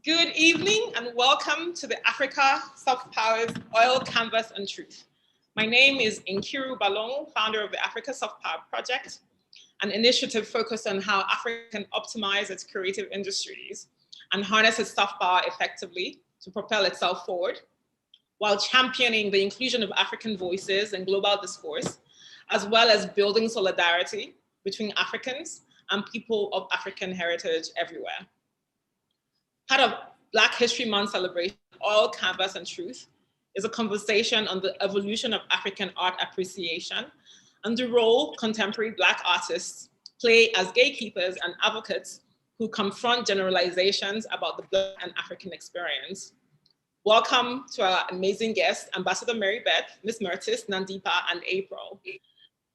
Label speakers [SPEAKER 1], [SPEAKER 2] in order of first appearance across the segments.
[SPEAKER 1] Good evening and welcome to the Africa Soft Powers Oil Canvas and Truth. My name is Nkiru Balong, founder of the Africa Soft Power Project, an initiative focused on how Africa can optimize its creative industries and harness its soft power effectively to propel itself forward, while championing the inclusion of African voices in global discourse, as well as building solidarity between Africans and people of African heritage everywhere. Part of Black History Month celebration, Oil Canvas and Truth, is a conversation on the evolution of African art appreciation and the role contemporary Black artists play as gatekeepers and advocates who confront generalizations about the Black and African experience. Welcome to our amazing guests, Ambassador Mary Beth, Ms. Myrtis, Nandipha, and April.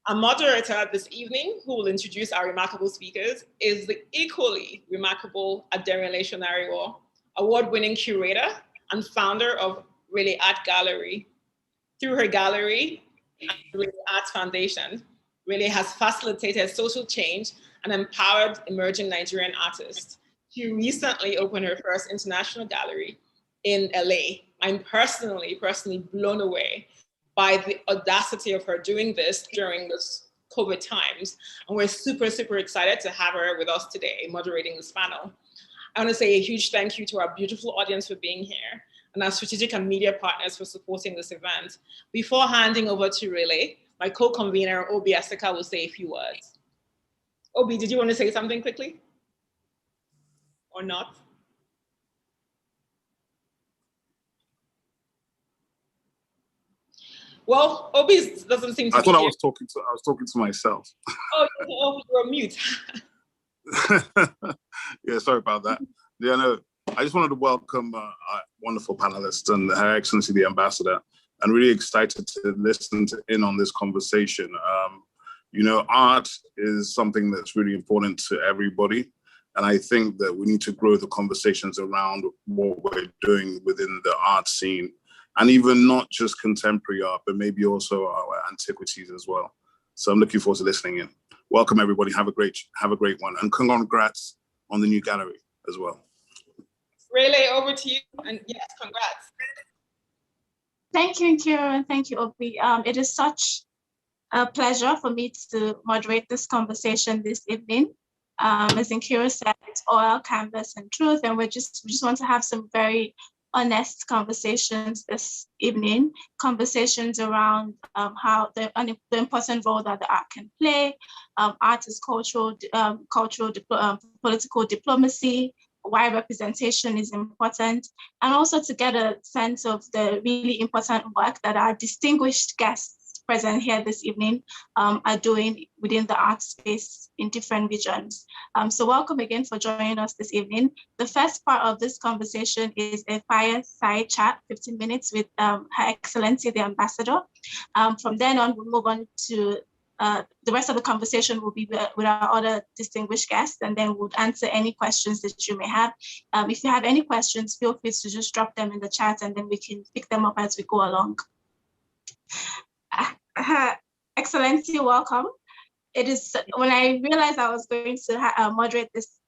[SPEAKER 1] Our moderator this evening, who will introduce our remarkable speakers, is the equally remarkable Adenrele Sonariwo, award-winning curator and founder of Rele Art Gallery. Through her gallery and Rele Arts Foundation, Rele has facilitated social change and empowered emerging Nigerian artists. She recently opened her first international gallery in LA. I'm personally blown away by the audacity of her doing this during this COVID times. And we're super, super excited to have her with us today, moderating this panel. I wanna say a huge thank you to our beautiful audience for being here and our strategic and media partners for supporting this event. Before handing over to Rele, my co-convener, Obi Asika, will say a few words. Obi, did you wanna say something quickly? Or not? Well, Obi doesn't seem to be
[SPEAKER 2] I
[SPEAKER 1] here.
[SPEAKER 2] was talking to myself.
[SPEAKER 1] Oh, you're on mute.
[SPEAKER 2] Yeah, sorry about that. Yeah, no, I just wanted to welcome our wonderful panelists and Her Excellency the Ambassador, and really excited to listen in on this conversation. You know, art is something that's really important to everybody. And I think that we need to grow the conversations around what we're doing within the art scene. And even not just contemporary art, but maybe also our antiquities as well. So I'm looking forward to listening in. Welcome everybody, have a great one. And congrats on the new gallery as well.
[SPEAKER 1] Rele, over to you, and yes, congrats.
[SPEAKER 3] Thank you, Nkiru, and thank you, Obi. It is such a pleasure for me to moderate this conversation this evening. As Nkiru said, it's Oil, Canvas, and Truth, and we just want to have some very honest conversations this evening, conversations around how the important role that the art can play. Art is cultural, political diplomacy, why representation is important, and also to get a sense of the really important work that our distinguished guests present here this evening are doing within the art space in different regions. So welcome again for joining us this evening. The first part of this conversation is a fireside chat, 15 minutes with Her Excellency the Ambassador. From then on, we'll move on to the rest of the conversation will be with our other distinguished guests, and then we'll answer any questions that you may have. If you have any questions, feel free to just drop them in the chat and then we can pick them up as we go along. Her Excellency, welcome. It is when I realized I was going to moderate this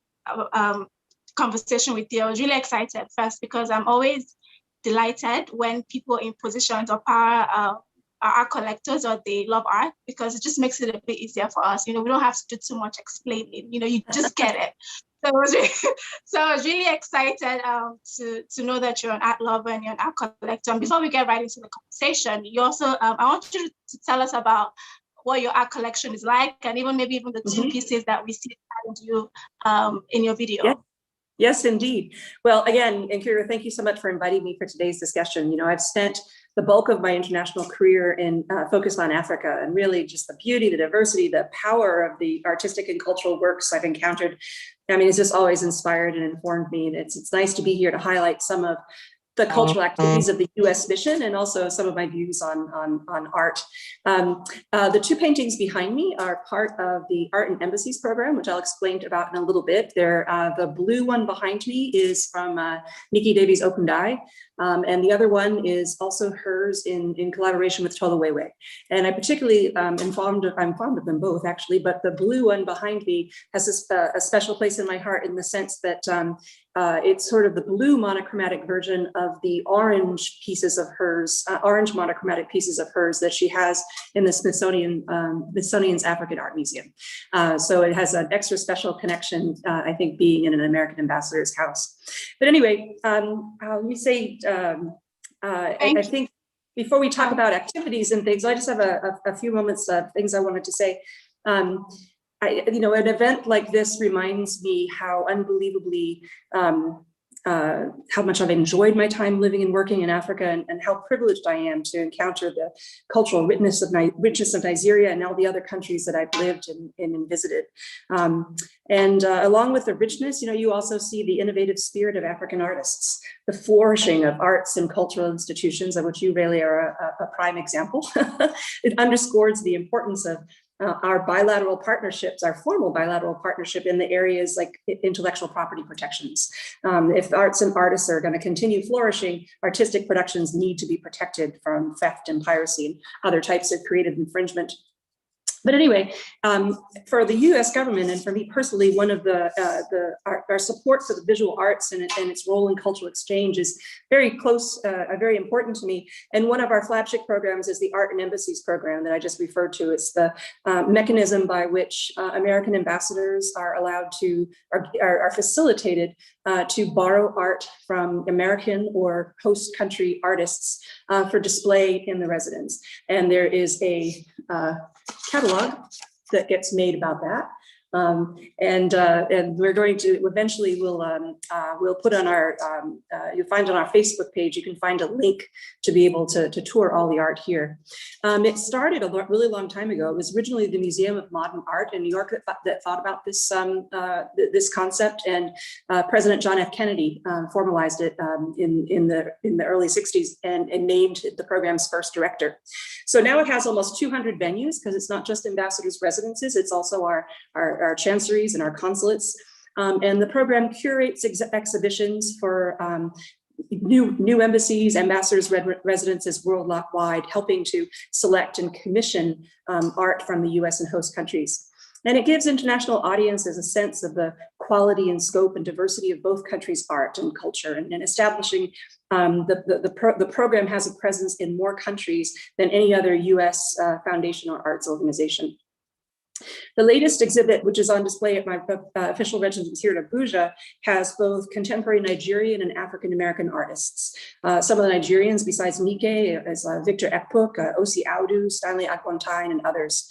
[SPEAKER 3] conversation with you, I was really excited first because I'm always delighted when people in positions of power are art collectors or they love art, because it just makes it a bit easier for us. You know, we don't have to do too much explaining. You know, you just get it. So I was really excited to know that you're an art lover and you're an art collector. And before we get right into the conversation, you also I want you to tell us about what your art collection is like, and maybe even the two pieces that we see behind you in your video.
[SPEAKER 4] Yeah. Yes, indeed. Well, again, Nkiru, thank you so much for inviting me for today's discussion. You know, I've spent the bulk of my international career in focused on Africa, and really just the beauty, the diversity, the power of the artistic and cultural works I've encountered. I mean, it's just always inspired and informed me. And it's nice to be here to highlight some of the cultural activities of the US mission and also some of my views on art. The two paintings behind me are part of the Art and Embassies program, which I'll explain about in a little bit. The blue one behind me is from Nikki Davies Okundai, and the other one is also hers in collaboration with Tola Wewe. And I particularly I'm fond of them both actually, but the blue one behind me has a special place in my heart in the sense that it's sort of the blue monochromatic version of the orange pieces of hers, orange monochromatic pieces of hers that she has in the Smithsonian's African Art Museum. So it has an extra special connection, I think, being in an American ambassador's house. But anyway, let me say, I think before we talk about activities and things, I just have a few moments of things I wanted to say. An event like this reminds me how unbelievably, how much I've enjoyed my time living and working in Africa, and how privileged I am to encounter the cultural richness of Nigeria and all the other countries that I've lived and visited. Along with the richness, you also see the innovative spirit of African artists, the flourishing of arts and cultural institutions, of which you really are a prime example. It underscores the importance of our bilateral partnerships, our formal bilateral partnership in the areas like intellectual property protections. If arts and artists are going to continue flourishing, artistic productions need to be protected from theft and piracy and other types of creative infringement. But anyway, for the U.S. government and for me personally, one of our support for the visual arts and its role in cultural exchange is very close, very important to me. And one of our flagship programs is the Art and Embassies program that I just referred to. It's the mechanism by which American ambassadors are allowed to, are facilitated to borrow art from American or host country artists for display in the residence. And there is a catalog that gets made about that. And we're going to eventually we'll put on our you'll find on our Facebook page, you can find a link to be able to tour all the art here. It started a really long time ago. It was originally the Museum of Modern Art in New York that thought about this this concept, and President John F. Kennedy formalized it in the early 60s and named the program's first director. So now it has almost 200 venues, because it's not just ambassadors' residences, it's also our chanceries and our consulates. And the program curates exhibitions for new embassies, ambassadors' residences worldwide, helping to select and commission art from the US and host countries. And it gives international audiences a sense of the quality and scope and diversity of both countries' art and culture, and establishing the program has a presence in more countries than any other US foundation or arts organization. The latest exhibit, which is on display at my official residence here in Abuja, has both contemporary Nigerian and African-American artists. Some of the Nigerians, besides Nike, is Victor Ekpuk, Osi Audu, Stanley Akwontine, and others.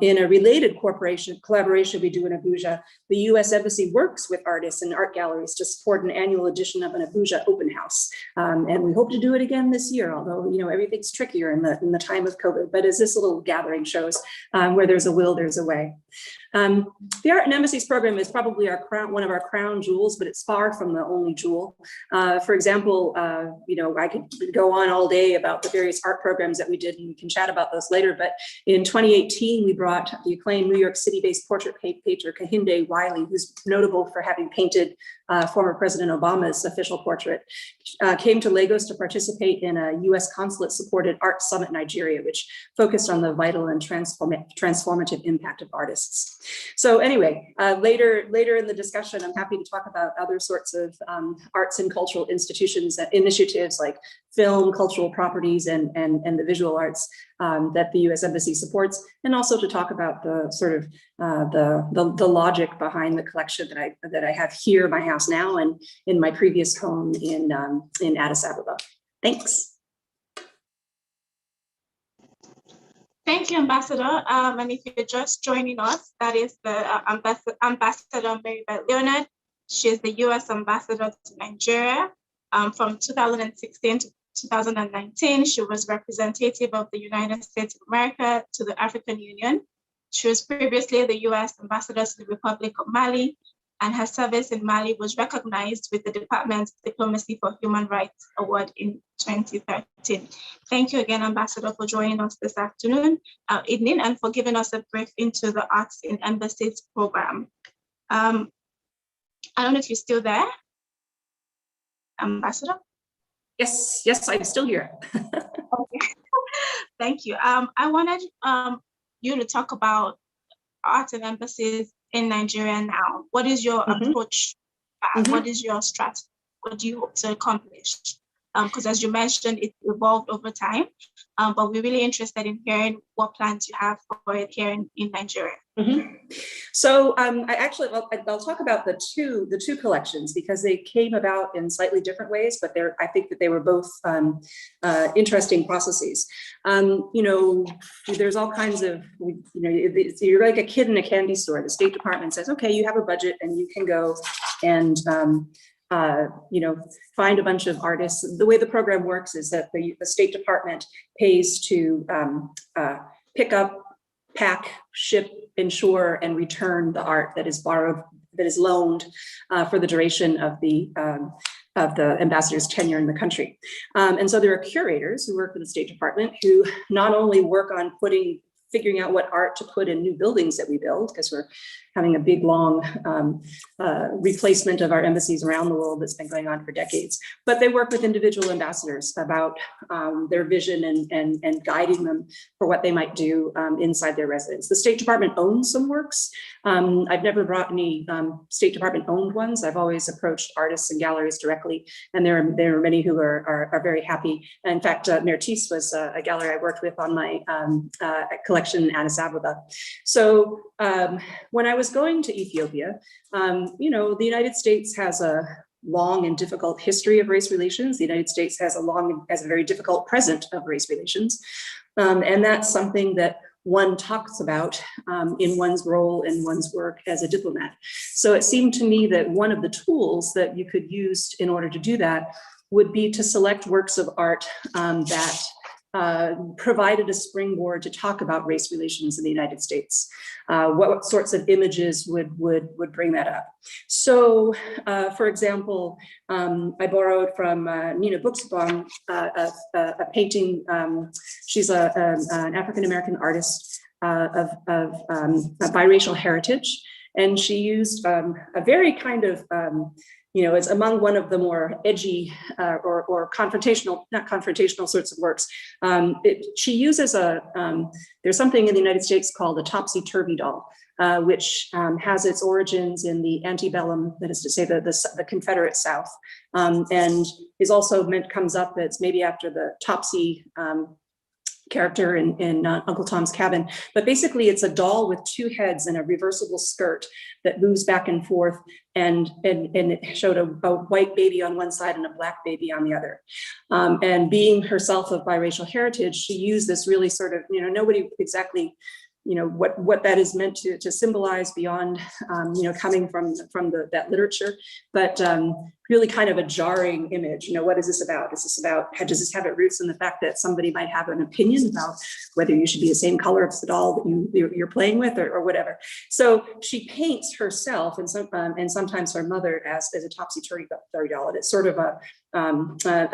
[SPEAKER 4] In a related collaboration we do in Abuja, the US Embassy works with artists and art galleries to support an annual edition of an Abuja open house. And we hope to do it again this year, although everything's trickier in the time of COVID, but as this little gathering shows, where there's a will, there's a way. The Art and Embassies program is probably one of our crown jewels, but it's far from the only jewel. For example, I could go on all day about the various art programs that we did, and we can chat about those later, but in 2018, we brought the acclaimed New York City-based portrait painter Kahinde Wiley, who's notable for having painted former President Obama's official portrait, came to Lagos to participate in a US consulate-supported Art Summit Nigeria, which focused on the vital and transformative impact of artists. So anyway, later in the discussion, I'm happy to talk about other sorts of arts and cultural institutions, initiatives like film, cultural properties, and the visual arts that the U.S. Embassy supports, and also to talk about the sort of the logic behind the collection that I have here in my house now and in my previous home in Addis Ababa. Thanks.
[SPEAKER 3] Thank you, Ambassador. And if you're just joining us, that is the Ambassador Leonard. She is the U.S. Ambassador to Nigeria. From 2016 to 2019, she was representative of the United States of America to the African Union. She was previously the U.S. Ambassador to the Republic of Mali, and her service in Mali was recognized with the Department's Diplomacy for Human Rights Award in 2013. Thank you again, Ambassador, for joining us this evening, and for giving us a brief into the Arts in Embassies program. I don't know if you're still there, Ambassador?
[SPEAKER 4] Yes, I'm still here.
[SPEAKER 3] Okay. Thank you. I wanted you to talk about arts and embassies in Nigeria now. What is your approach back? What is your strategy? What do you hope to accomplish? Because as you mentioned, it evolved over time, but we're really interested in hearing what plans you have for it here in Nigeria.
[SPEAKER 4] So I'll talk about the two collections because they came about in slightly different ways, but I think that they were both interesting processes. There's all kinds of, you're like a kid in a candy store. The State Department says, okay, you have a budget and you can go and find a bunch of artists. The way the program works is that the State Department pays to pick up, pack, ship, insure, and return the art that is borrowed, that is loaned for the duration of the ambassador's tenure in the country. And so there are curators who work for the State Department who not only work on figuring out what art to put in new buildings that we build, because we're having a big, long replacement of our embassies around the world that's been going on for decades. But they work with individual ambassadors about their vision and guiding them for what they might do inside their residence. The State Department owns some works. I've never brought any State Department owned ones. I've always approached artists and galleries directly, and there are many who are very happy. In fact, Myrtis was a gallery I worked with on my collection in Addis Ababa. So when I was going to Ethiopia, the United States has a long and difficult history of race relations. The United States has a very difficult present of race relations. And that's something that one talks about in one's role in one's work as a diplomat. So it seemed to me that one of the tools that you could use in order to do that would be to select works of art that provided a springboard to talk about race relations in the United States. What sorts of images would bring that up? So, for example, I borrowed from Nina Buxbaum a painting. She's an African-American artist of biracial heritage, and she used a very kind of it's among one of the more edgy or confrontational, not confrontational sorts of works. She uses there's something in the United States called a topsy-turvy doll, which has its origins in the antebellum, that is to say the Confederate South, and is also comes up, it's maybe after the Topsy character in Uncle Tom's Cabin. But basically it's a doll with two heads and a reversible skirt that moves back and forth, and it showed a white baby on one side and a black baby on the other. And being herself of biracial heritage, she used this really sort of, nobody exactly what that is meant to symbolize beyond, coming from that literature, but really kind of a jarring image. What is this about? Is this about, does this have its roots in the fact that somebody might have an opinion about whether you should be the same color as the doll that you're playing with, or whatever? So she paints herself and sometimes her mother as a topsy-turvy doll, and it's sort of a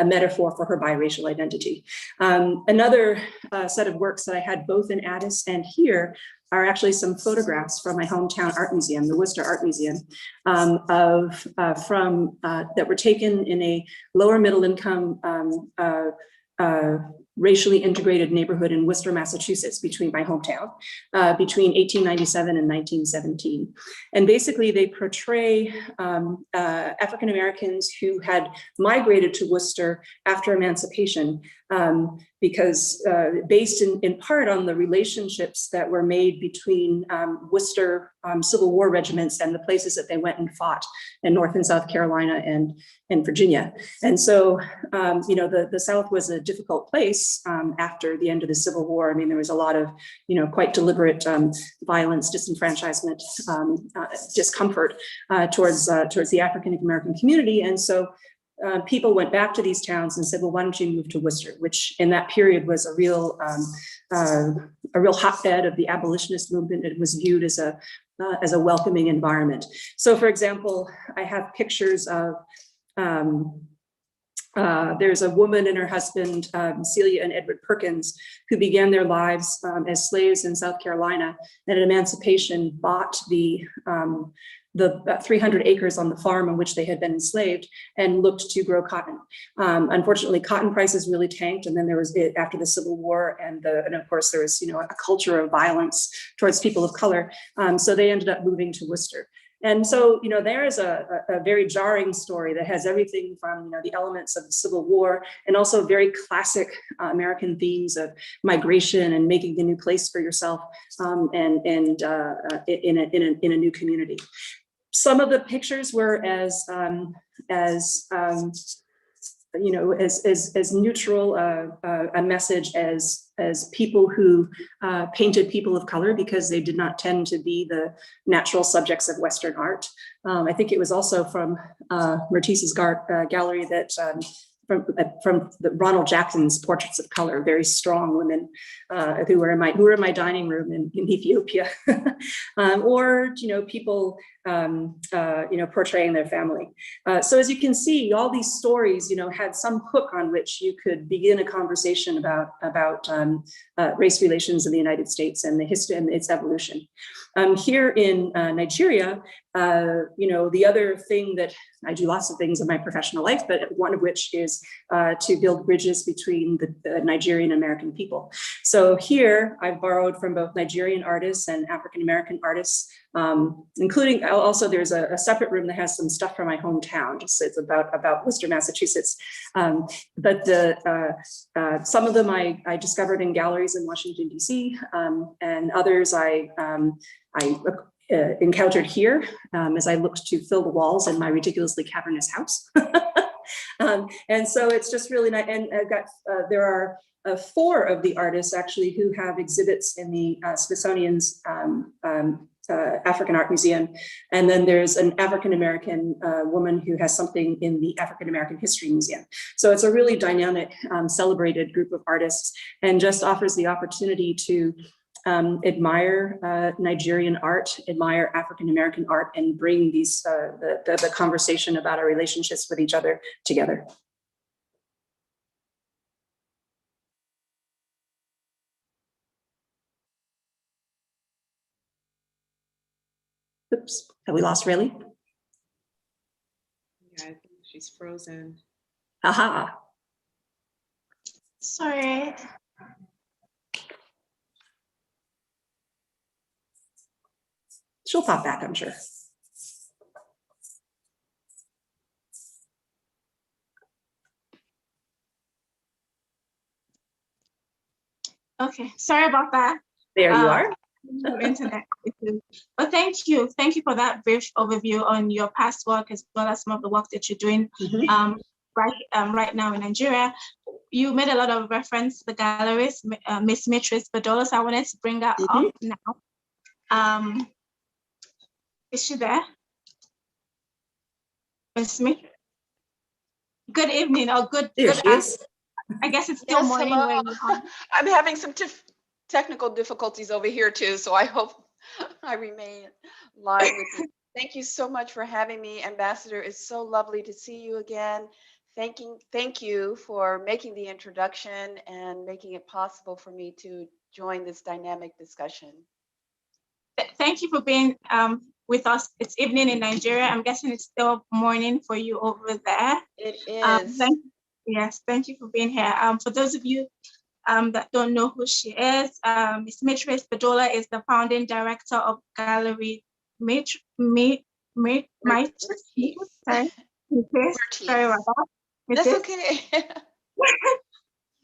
[SPEAKER 4] metaphor for her biracial identity. Another set of works that I had both in Addis and here are actually some photographs from my hometown art museum, the Worcester Art Museum, that were taken in a lower middle income racially integrated neighborhood in Worcester, Massachusetts, between my hometown, between 1897 and 1917. And basically they portray African Americans who had migrated to Worcester after emancipation, because based in part on the relationships that were made between Worcester Civil War regiments and the places that they went and fought in North and South Carolina and Virginia. And so, the South was a difficult place after the end of the Civil War. I mean, there was a lot of, quite deliberate violence, disenfranchisement, discomfort towards the African American community. And so people went back to these towns and said, well, why don't you move to Worcester, which in that period was a real hotbed of the abolitionist movement. It was viewed as a welcoming environment. So for example, I have pictures of, there's a woman and her husband, Celia and Edward Perkins, who began their lives as slaves in South Carolina, and at emancipation bought the 300 acres on the farm on which they had been enslaved and looked to grow cotton. Unfortunately, cotton prices really tanked, and then there was after the Civil War, and of course there was a culture of violence towards people of color. So they ended up moving to Worcester. And so, you know, there is a very jarring story that has everything from, you know, the elements of the Civil War and also very classic American themes of migration and making a new place for yourself in a new community. Some of the pictures were as you know, as neutral a message as people who painted people of color, because they did not tend to be the natural subjects of Western art. I think it was also from Myrtis's gallery that from the Ronald Jackson's Portraits of Color, very strong women who were in my dining room in Ethiopia, or, you know, people you know, portraying their family. So as you can see, all these stories, you know, had some hook on which you could begin a conversation about race relations in the United States and the history and its evolution. Here in Nigeria, you know, the other thing that I do lots of things in my professional life, but one of which is to build bridges between the Nigerian American people. So here I've borrowed from both Nigerian artists and African-American artists, including also there's a separate room that has some stuff from my hometown. It's about Worcester, Massachusetts. But some of them I discovered in galleries in Washington, DC, and others I encountered here as I looked to fill the walls in my ridiculously cavernous house. And so it's just really nice. And I've got, there are 4 of the artists actually who have exhibits in the Smithsonian's African Art Museum. And then there's an African-American woman who has something in the African-American History Museum. So it's a really dynamic, celebrated group of artists, and just offers the opportunity to admire Nigerian art, admire African-American art, and bring these the conversation about our relationships with each other together. Oops, have we lost Rele?
[SPEAKER 1] Yeah, I think she's frozen.
[SPEAKER 4] Aha.
[SPEAKER 3] Sorry.
[SPEAKER 4] She'll pop back, I'm sure.
[SPEAKER 3] Okay, sorry about that.
[SPEAKER 4] There you are.
[SPEAKER 3] Internet issue. But thank you for that brief overview on your past work, as well as some of the work that you're doing right now in Nigeria. You made a lot of reference to the galleries, Miss Myrtis, Bedolla, so I wanted to bring that up now. Is she there? Miss Smith? Good evening, or good afternoon. I guess it's still morning.
[SPEAKER 5] Hello. I'm having some technical difficulties over here too, so I hope I remain live with you. Thank you so much for having me, Ambassador. It's so lovely to see you again. Thank you for making the introduction and making it possible for me to join this dynamic discussion.
[SPEAKER 3] Thank you for being with us. It's evening in Nigeria. I'm guessing it's still morning for you over there.
[SPEAKER 5] It is.
[SPEAKER 3] Yes, thank you for being here. For those of you that don't know who she is, Miss Myrtis Bedolla is the founding director of Galllery. Sorry about that.
[SPEAKER 5] That's okay.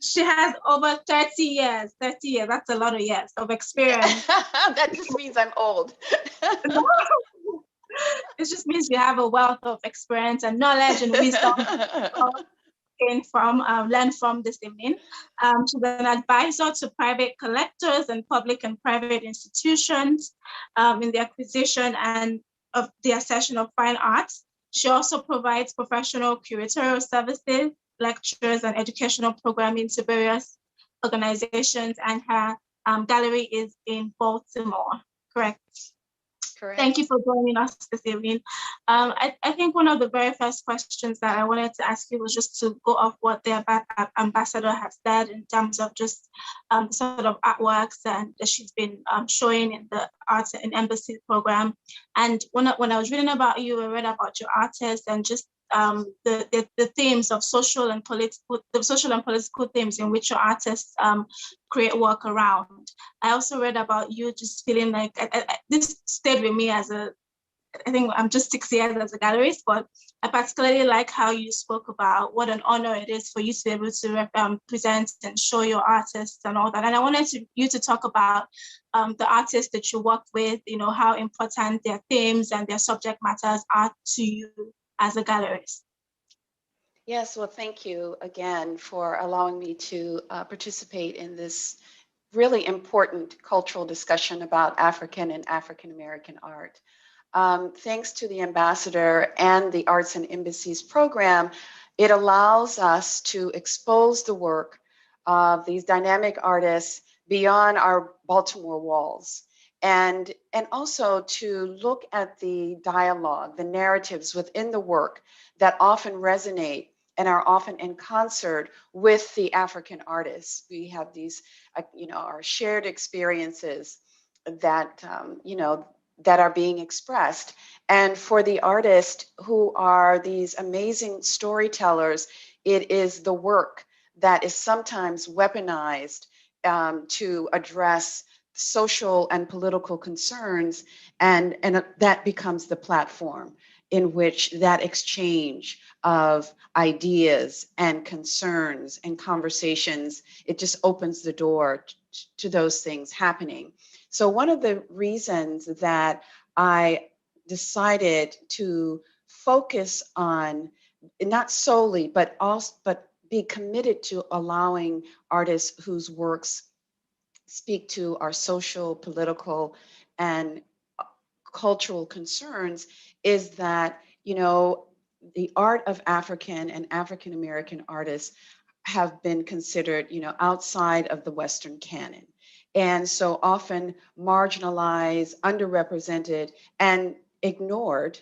[SPEAKER 3] She has over 30 years, that's a lot of years of experience.
[SPEAKER 5] That just means I'm old.
[SPEAKER 3] It just means you have a wealth of experience and knowledge and wisdom learn from this evening. She's an advisor to private collectors and public and private institutions in the acquisition and of the accession of fine arts. She also provides professional curatorial services, lectures, and educational programming to various organizations, and her gallery is in Baltimore, correct?
[SPEAKER 5] Correct.
[SPEAKER 3] Thank you for joining us this evening. I think one of the very first questions that I wanted to ask you was just to go off what the ambassador has said in terms of just sort of artworks and that she's been showing in the Arts and Embassy program. And when I was reading about you, I read about your artists and just the themes of social and political themes in which your artists create work around. I also read about you just feeling like this stayed with me as I think I'm just 6 years as a gallerist, but I particularly like how you spoke about what an honor it is for you to be able to present and show your artists and all that. And I wanted you to talk about the artists that you work with, you know, how important their themes and their subject matters are to you as a gallerist.
[SPEAKER 5] Yes, well, thank you again for allowing me to participate in this really important cultural discussion about African and African American art. Thanks to the ambassador and the Arts and Embassies program, it allows us to expose the work of these dynamic artists beyond our Baltimore walls. And also to look at the dialogue, the narratives within the work that often resonate and are often in concert with the African artists. We have these, you know, our shared experiences that, you know, that are being expressed. And for the artists who are these amazing storytellers, it is the work that is sometimes weaponized to address social and political concerns, and that becomes the platform in which that exchange of ideas and concerns and conversations, it just opens the door to those things happening. So one of the reasons that I decided to focus on, not solely, but be committed to allowing artists whose works speak to our social, political, and cultural concerns is that, you know, the art of African and African American artists have been considered, you know, outside of the Western canon. And so often marginalized, underrepresented, and ignored,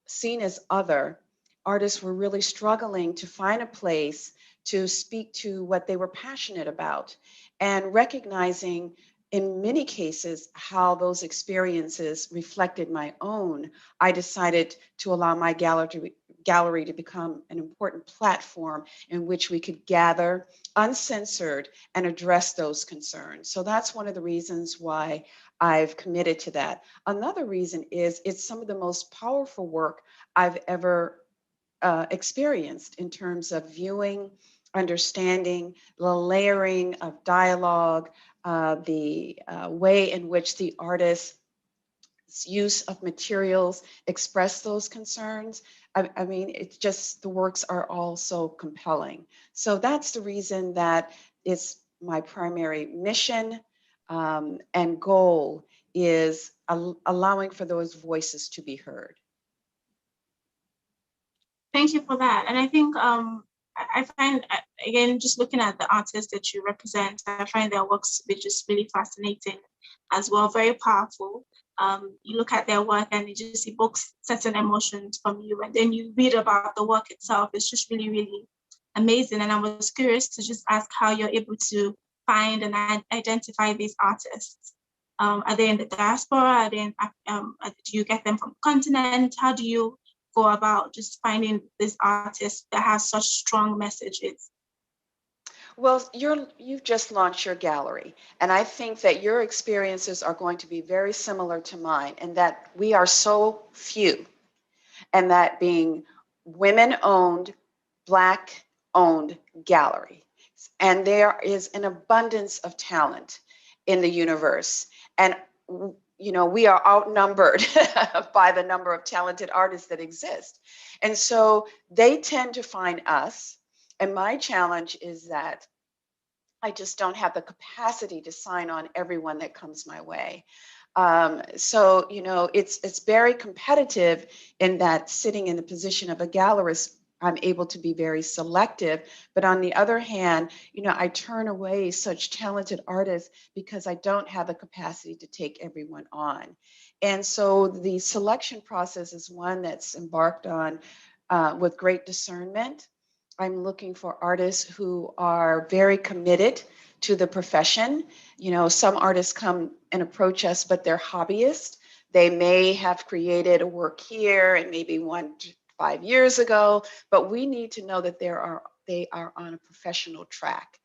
[SPEAKER 5] seen as other. Artists were really struggling to find a place to speak to what they were passionate about, and recognizing in many cases how those experiences reflected my own, I decided to allow my gallery to become an important platform in which we could gather uncensored and address those concerns. So that's one of the reasons why I've committed to that. Another reason is it's some of the most powerful work I've ever experienced in terms of viewing, understanding, the layering of dialogue, the way in which the artist's use of materials express those concerns. I mean, it's just, the works are all so compelling. So that's the reason that it's my primary mission and goal is allowing for those voices to be heard.
[SPEAKER 3] Thank you for that. And I think I find, again, just looking at the artists that you represent, I find their works to be just really fascinating as well, very powerful. You look at their work and it just evokes certain emotions from you. And then you read about the work itself. It's just really, really amazing. And I was curious to just ask how you're able to find and identify these artists. Are they in the diaspora? Are they in, do you get them from the continent? How do you go about just finding these artists that have such strong messages?
[SPEAKER 5] Well, you've just launched your gallery, and I think that your experiences are going to be very similar to mine, and that we are so few, and that being women-owned, Black-owned gallery, and there is an abundance of talent in the universe, and you know, we are outnumbered by the number of talented artists that exist. And so they tend to find us. And my challenge is that I just don't have the capacity to sign on everyone that comes my way. So, you know, it's very competitive in that sitting in the position of a gallerist, I'm able to be very selective. But on the other hand, you know, I turn away such talented artists because I don't have the capacity to take everyone on. And so the selection process is one that's embarked on with great discernment. I'm looking for artists who are very committed to the profession. You know, some artists come and approach us, but they're hobbyists. They may have created a work here and maybe 5 years ago, but we need to know that they are on a professional track,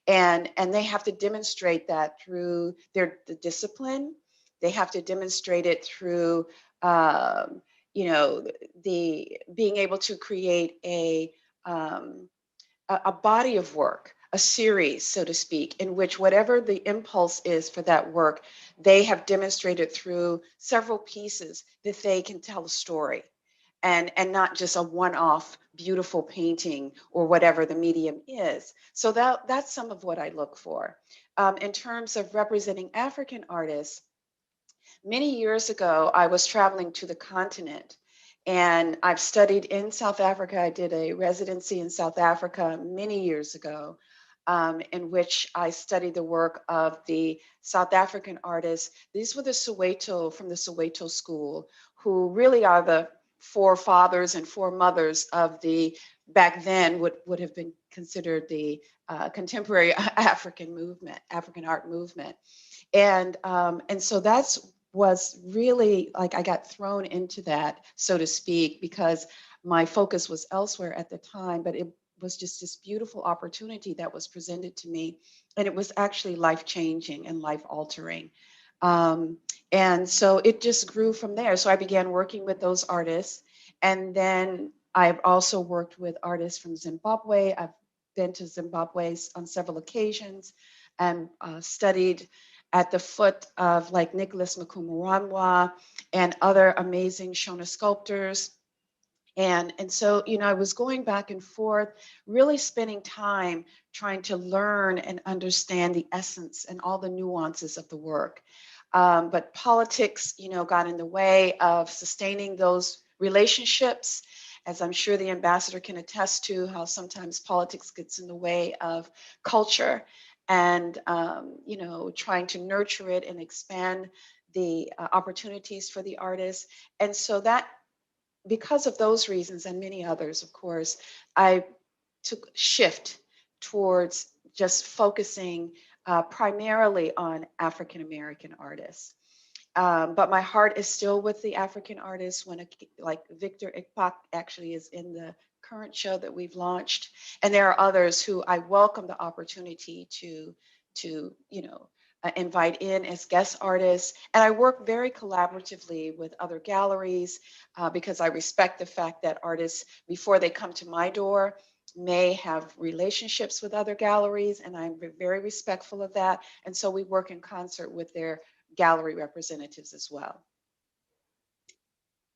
[SPEAKER 5] and they have to demonstrate that through the discipline. They have to demonstrate it through you know, the being able to create a body of work, a series, so to speak, in which whatever the impulse is for that work, they have demonstrated through several pieces that they can tell a story, and not just a one-off beautiful painting or whatever the medium is. So that's some of what I look for. In terms of representing African artists, many years ago, I was traveling to the continent, and I've studied in South Africa. I did a residency in South Africa many years ago, in which I studied the work of the South African artists. These were the Soweto, from the Soweto school, who really are the forefathers and foremothers of the, back then, would have been considered the contemporary African movement, African art movement. And so that's was really like, I got thrown into that, so to speak, because my focus was elsewhere at the time, but it was just this beautiful opportunity that was presented to me. And it was actually life-changing and life-altering. And so it just grew from there. So I began working with those artists. And then I've also worked with artists from Zimbabwe. I've been to Zimbabwe on several occasions and studied at the foot of like Nicholas Mukumuranwa and other amazing Shona sculptors. And so, you know, I was going back and forth, really spending time trying to learn and understand the essence and all the nuances of the work. But politics, you know, got in the way of sustaining those relationships, as I'm sure the ambassador can attest to, how sometimes politics gets in the way of culture and, you know, trying to nurture it and expand the opportunities for the artists. And so that, because of those reasons and many others, of course, I took a shift towards just focusing primarily on African-American artists. But my heart is still with the African artists, when like Victor Ikpak actually is in the current show that we've launched. And there are others who I welcome the opportunity to you know, invite in as guest artists. And I work very collaboratively with other galleries because I respect the fact that artists, before they come to my door, may have relationships with other galleries, and I'm very respectful of that. And so we work in concert with their gallery representatives as well.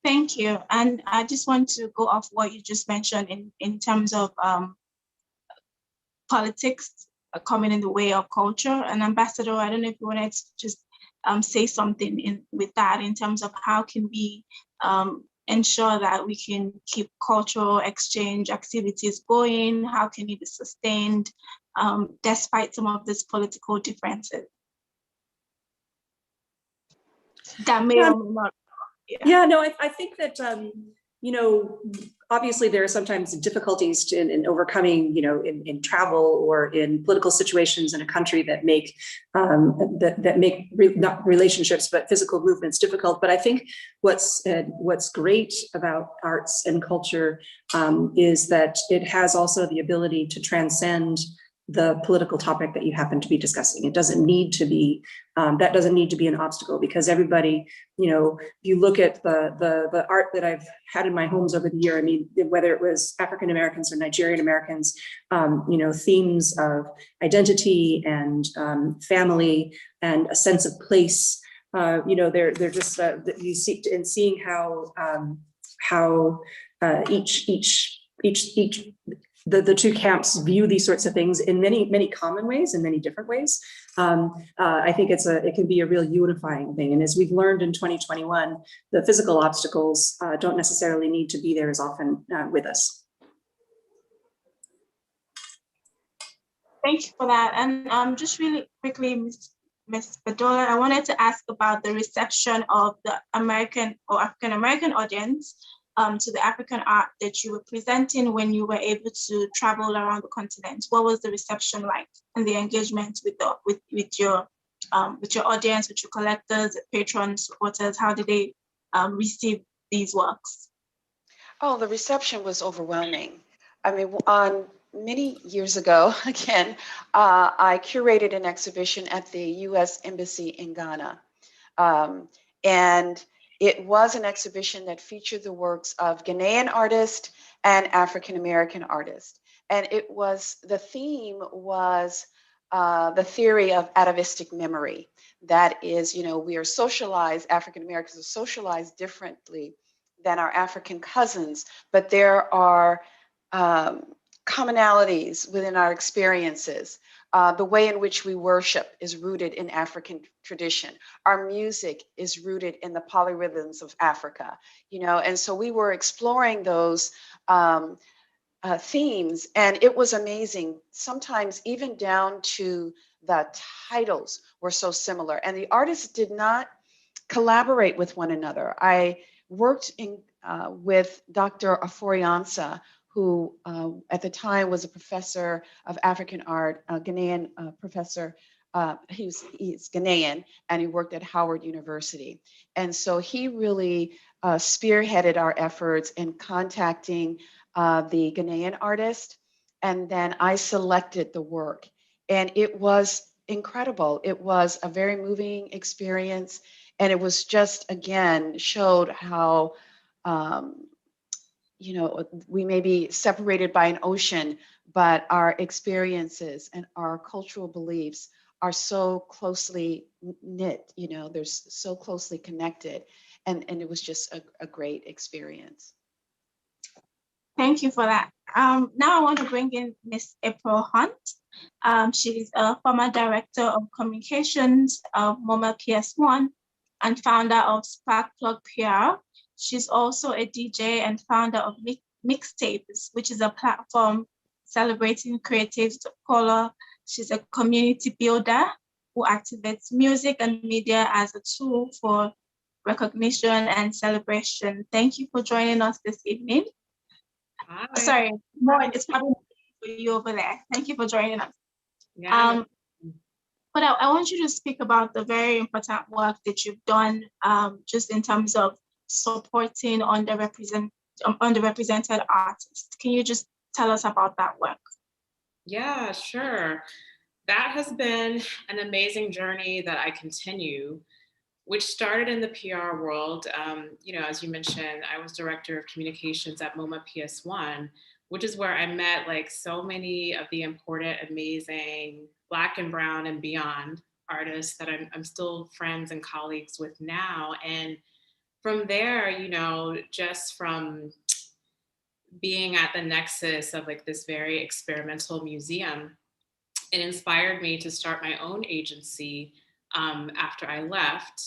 [SPEAKER 3] Thank you. And I just want to go off what you just mentioned in terms of politics coming in the way of culture. And Ambassador, I don't know if you wanted to just say something with that in terms of how can we ensure that we can keep cultural exchange activities going? How can it be sustained despite some of these political differences that may or may not?
[SPEAKER 4] Yeah, no, I think that, you know, obviously there are sometimes difficulties in overcoming, you know, in travel or in political situations in a country that make not relationships but physical movements difficult. But I think what's great about arts and culture is that it has also the ability to transcend the political topic that you happen to be discussing. It doesn't need to be, that doesn't need to be an obstacle, because everybody, you know, if you look at the art that I've had in my homes over the year, I mean, whether it was African Americans or Nigerian Americans, you know, themes of identity and family and a sense of place, you know, they're just, you see, in seeing how the two camps view these sorts of things in many common ways, in many different ways. I think it can be a real unifying thing. And as we've learned in 2021, the physical obstacles don't necessarily need to be there as often with us.
[SPEAKER 3] Thank you for that. And just really quickly, Ms. Bedolla, I wanted to ask about the reception of the American or African American audience to the African art that you were presenting when you were able to travel around the continent. What was the reception like and the engagement with your audience, with your collectors, patrons, supporters? How did they receive these works?
[SPEAKER 5] Oh, the reception was overwhelming. I mean, on many years ago, again, I curated an exhibition at the U.S. Embassy in Ghana. And It was an exhibition that featured the works of Ghanaian artists and African-American artists. And it was, the theme was the theory of atavistic memory. That is, you know, we are socialized, African-Americans are socialized differently than our African cousins, but there are commonalities within our experiences. The way in which we worship is rooted in African tradition. Our music is rooted in the polyrhythms of Africa, you know, and so we were exploring those themes, and it was amazing. Sometimes even down to the titles were so similar, and the artists did not collaborate with one another. I worked with Dr. Aforiansa, who at the time was a professor of African art, a Ghanaian professor. He's Ghanaian, and he worked at Howard University. And so he really spearheaded our efforts in contacting the Ghanaian artist. And then I selected the work. And it was incredible. It was a very moving experience. And it was just, again, showed how, you know, we may be separated by an ocean, but our experiences and our cultural beliefs are so closely knit, you know, they're so closely connected. And it was just a great experience.
[SPEAKER 3] Thank you for that. Now I want to bring in Miss April Hunt. She's a former director of communications of MoMA PS1 and founder of sparkplugPR. She's also a DJ and founder of Mixtapes, which is a platform celebrating creatives of color. She's a community builder who activates music and media as a tool for recognition and celebration. Thank you for joining us this evening.
[SPEAKER 6] Hi.
[SPEAKER 3] Sorry, Lauren, it's probably for you over there. Thank you for joining us.
[SPEAKER 6] Yeah.
[SPEAKER 3] But I want you to speak about the very important work that you've done, just in terms of supporting underrepresented artists. Can you just tell us about that work?
[SPEAKER 6] Yeah, sure. That has been an amazing journey that I continue, which started in the PR world. You know, as you mentioned, I was director of communications at MoMA PS1, which is where I met like so many of the important, amazing Black and Brown and beyond artists that I'm still friends and colleagues with now. And from there, you know, just from being at the nexus of like this very experimental museum, it inspired me to start my own agency after I left.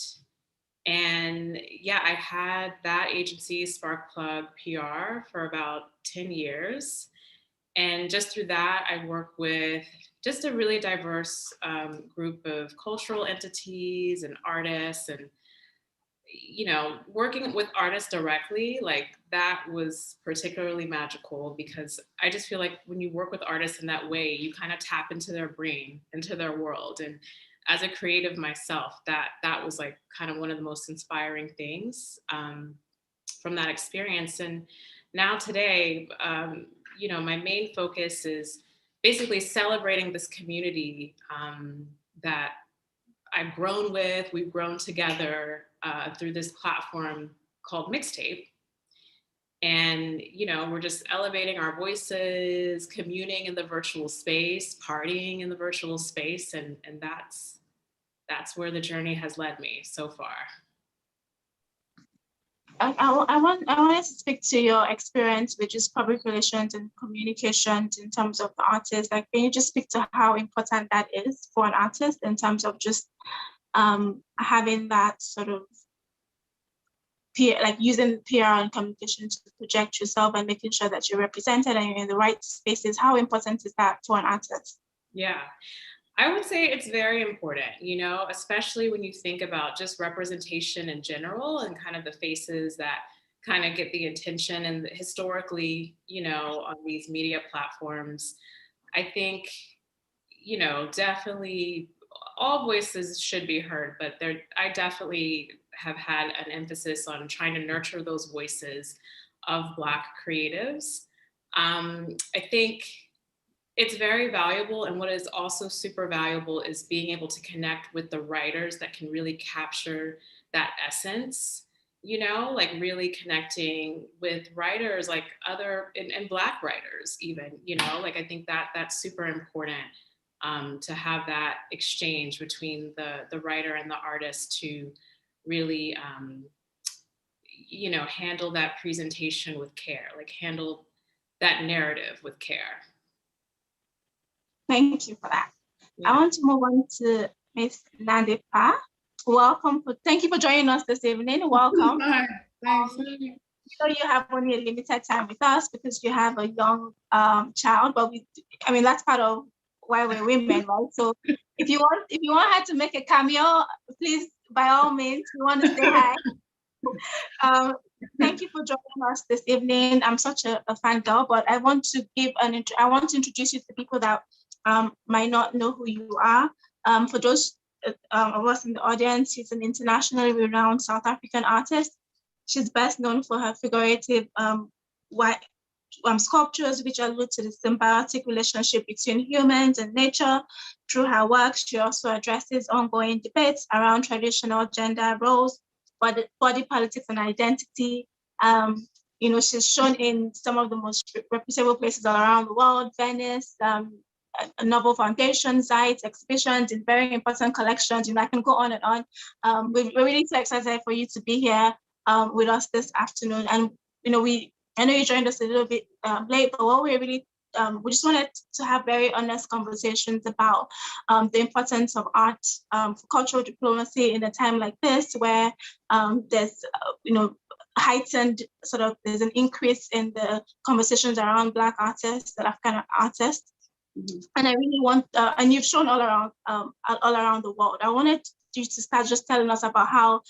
[SPEAKER 6] And yeah, I had that agency, sparkplugPR, for about 10 years. And just through that, I work with just a really diverse group of cultural entities and artists. And, you know, working with artists directly, like that was particularly magical, because I just feel like when you work with artists in that way, you kind of tap into their brain, into their world. And as a creative myself, that was like kind of one of the most inspiring things from that experience. And now today, you know, my main focus is basically celebrating this community that I've grown with, we've grown together through this platform called Mixtape. And, you know, we're just elevating our voices, communing in the virtual space, partying in the virtual space. And that's where the journey has led me so far.
[SPEAKER 3] I wanted to speak to your experience with just public relations and communications in terms of the artist. Like, can you just speak to how important that is for an artist in terms of just having that sort of like using PR and communication to project yourself and making sure that you're represented and you're in the right spaces? How important is that for an artist?
[SPEAKER 6] Yeah. I would say it's very important, you know, especially when you think about just representation in general and kind of the faces that kind of get the attention. And historically, you know, on these media platforms, I think, you know, definitely all voices should be heard, but I definitely have had an emphasis on trying to nurture those voices of Black creatives. I think it's very valuable. And what is also super valuable is being able to connect with the writers that can really capture that essence you know, like really connecting with writers like other, and Black writers even, you know, like I think that that's super important to have that exchange between the writer and the artist to really, you know, handle that presentation with care, like handle that narrative with care.
[SPEAKER 3] Thank you for that.
[SPEAKER 6] Yeah.
[SPEAKER 3] I want to move on to Miss Nandipha. Welcome. Thank you for joining us this evening. Welcome.
[SPEAKER 7] Hi, thanks.
[SPEAKER 3] So you have only a limited time with us because you have a young child, but I mean, that's part of why we're women, right? So if you want her to make a cameo, please, by all means, we want to say hi. Thank you for joining us this evening. I'm such a fan girl, but I want to introduce you to people that might not know who you are. For those of us in the audience, she's an internationally renowned South African artist. She's best known for her figurative sculptures, which allude to the symbiotic relationship between humans and nature. Through her work, she also addresses ongoing debates around traditional gender roles, body politics and identity. You know, she's shown in some of the most reputable places all around the world, Venice, Novel Foundation sites, exhibitions in very important collections. You know, I can go on and on. We're really so excited for you to be here with us this afternoon. And, you know, I know you joined us a little bit late, but what we really, we just wanted to have very honest conversations about the importance of art for cultural diplomacy in a time like this, where there's, you know, heightened there's an increase in the conversations around Black artists, African artists. Mm-hmm. And I really want, and you've shown all around the world. I wanted you to start just telling us about how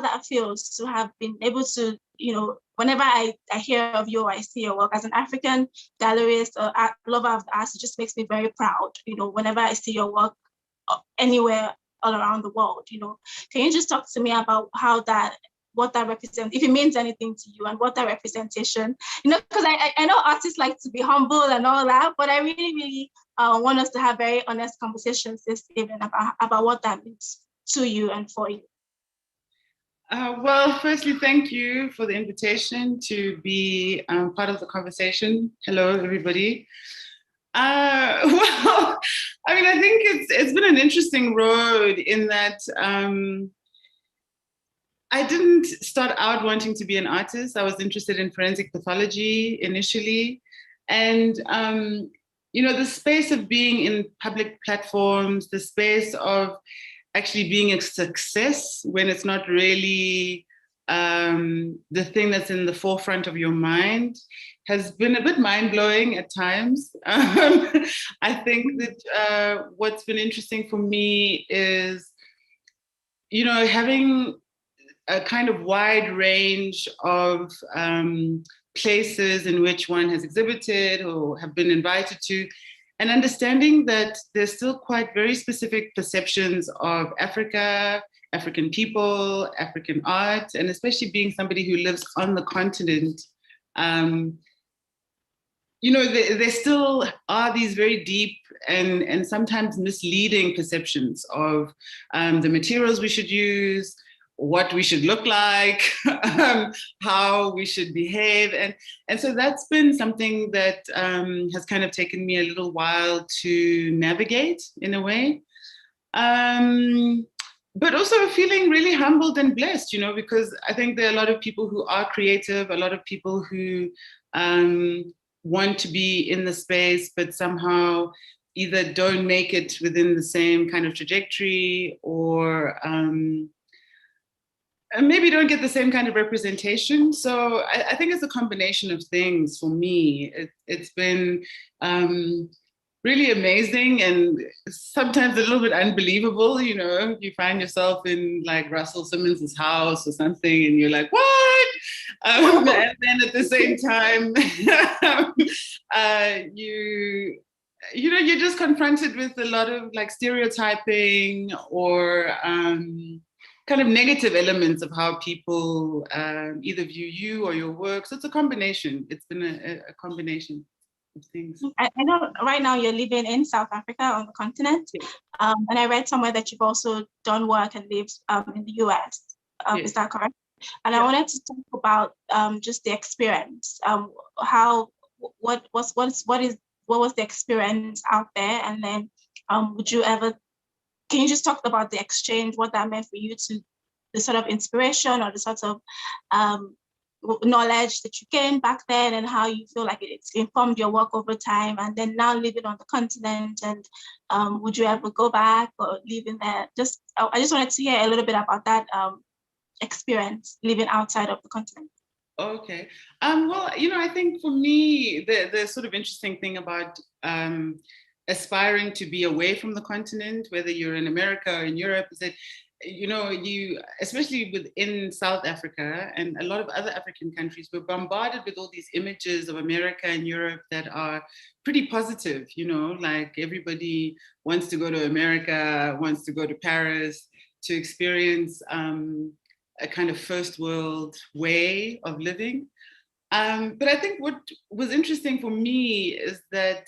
[SPEAKER 3] that feels to have been able to, you know, whenever I hear of you or I see your work as an African gallerist or lover of the arts, it just makes me very proud, you know, whenever I see your work anywhere all around the world, you know. Can you just talk to me about what that represents, if it means anything to you, and what that representation, you know, because I know artists like to be humble and all that, but I really, really want us to have very honest conversations this evening about what that means to you and for you.
[SPEAKER 7] Well, firstly, thank you for the invitation to be part of the conversation. Hello, everybody. Well, I mean, I think it's been an interesting road in that I didn't start out wanting to be an artist. I was interested in forensic pathology initially. And, you know, the space of being in public platforms, the space of actually being a success when it's not really the thing that's in the forefront of your mind has been a bit mind-blowing at times. I think that what's been interesting for me is, you know, having a kind of wide range of places in which one has exhibited or have been invited to, and understanding that there's still quite very specific perceptions of Africa, African people, African art, and especially being somebody who lives on the continent, you know, there still are these very deep and sometimes misleading perceptions of the materials we should use, what we should look like, how we should behave. And so that's been something that has kind of taken me a little while to navigate in a way. But also feeling really humbled and blessed, you know, because I think there are a lot of people who are creative, a lot of people who want to be in the space, but somehow either don't make it within the same kind of trajectory or maybe don't get the same kind of representation. So I think it's a combination of things for me. It's been really amazing and sometimes a little bit unbelievable. You know, you find yourself in like Russell Simmons's house or something and you're like, what? And then at the same time, you know, you're just confronted with a lot of like stereotyping or kind of negative elements of how people either view you or your work. So it's a combination. It's been a combination of things.
[SPEAKER 3] I know right now you're living in South Africa on the continent.
[SPEAKER 7] Yeah.
[SPEAKER 3] And I read somewhere that you've also done work and lived in the US.
[SPEAKER 7] Yeah.
[SPEAKER 3] Is that correct? And I wanted to talk about just the experience. What was the experience out there? And then can you just talk about the exchange, what that meant for you, to the sort of inspiration or the sort of knowledge that you gained back then, and how you feel like it's informed your work over time, and then now living on the continent, and would you ever go back or live in there? I just wanted to hear a little bit about that experience living outside of the continent.
[SPEAKER 7] Okay. Well, I think for me, the sort of interesting thing about aspiring to be away from the continent, whether you're in America or in Europe, is that you, especially within South Africa and a lot of other African countries, we're bombarded with all these images of America and Europe that are pretty positive, like everybody wants to go to America, wants to go to Paris to experience a kind of first world way of living. But I think what was interesting for me is that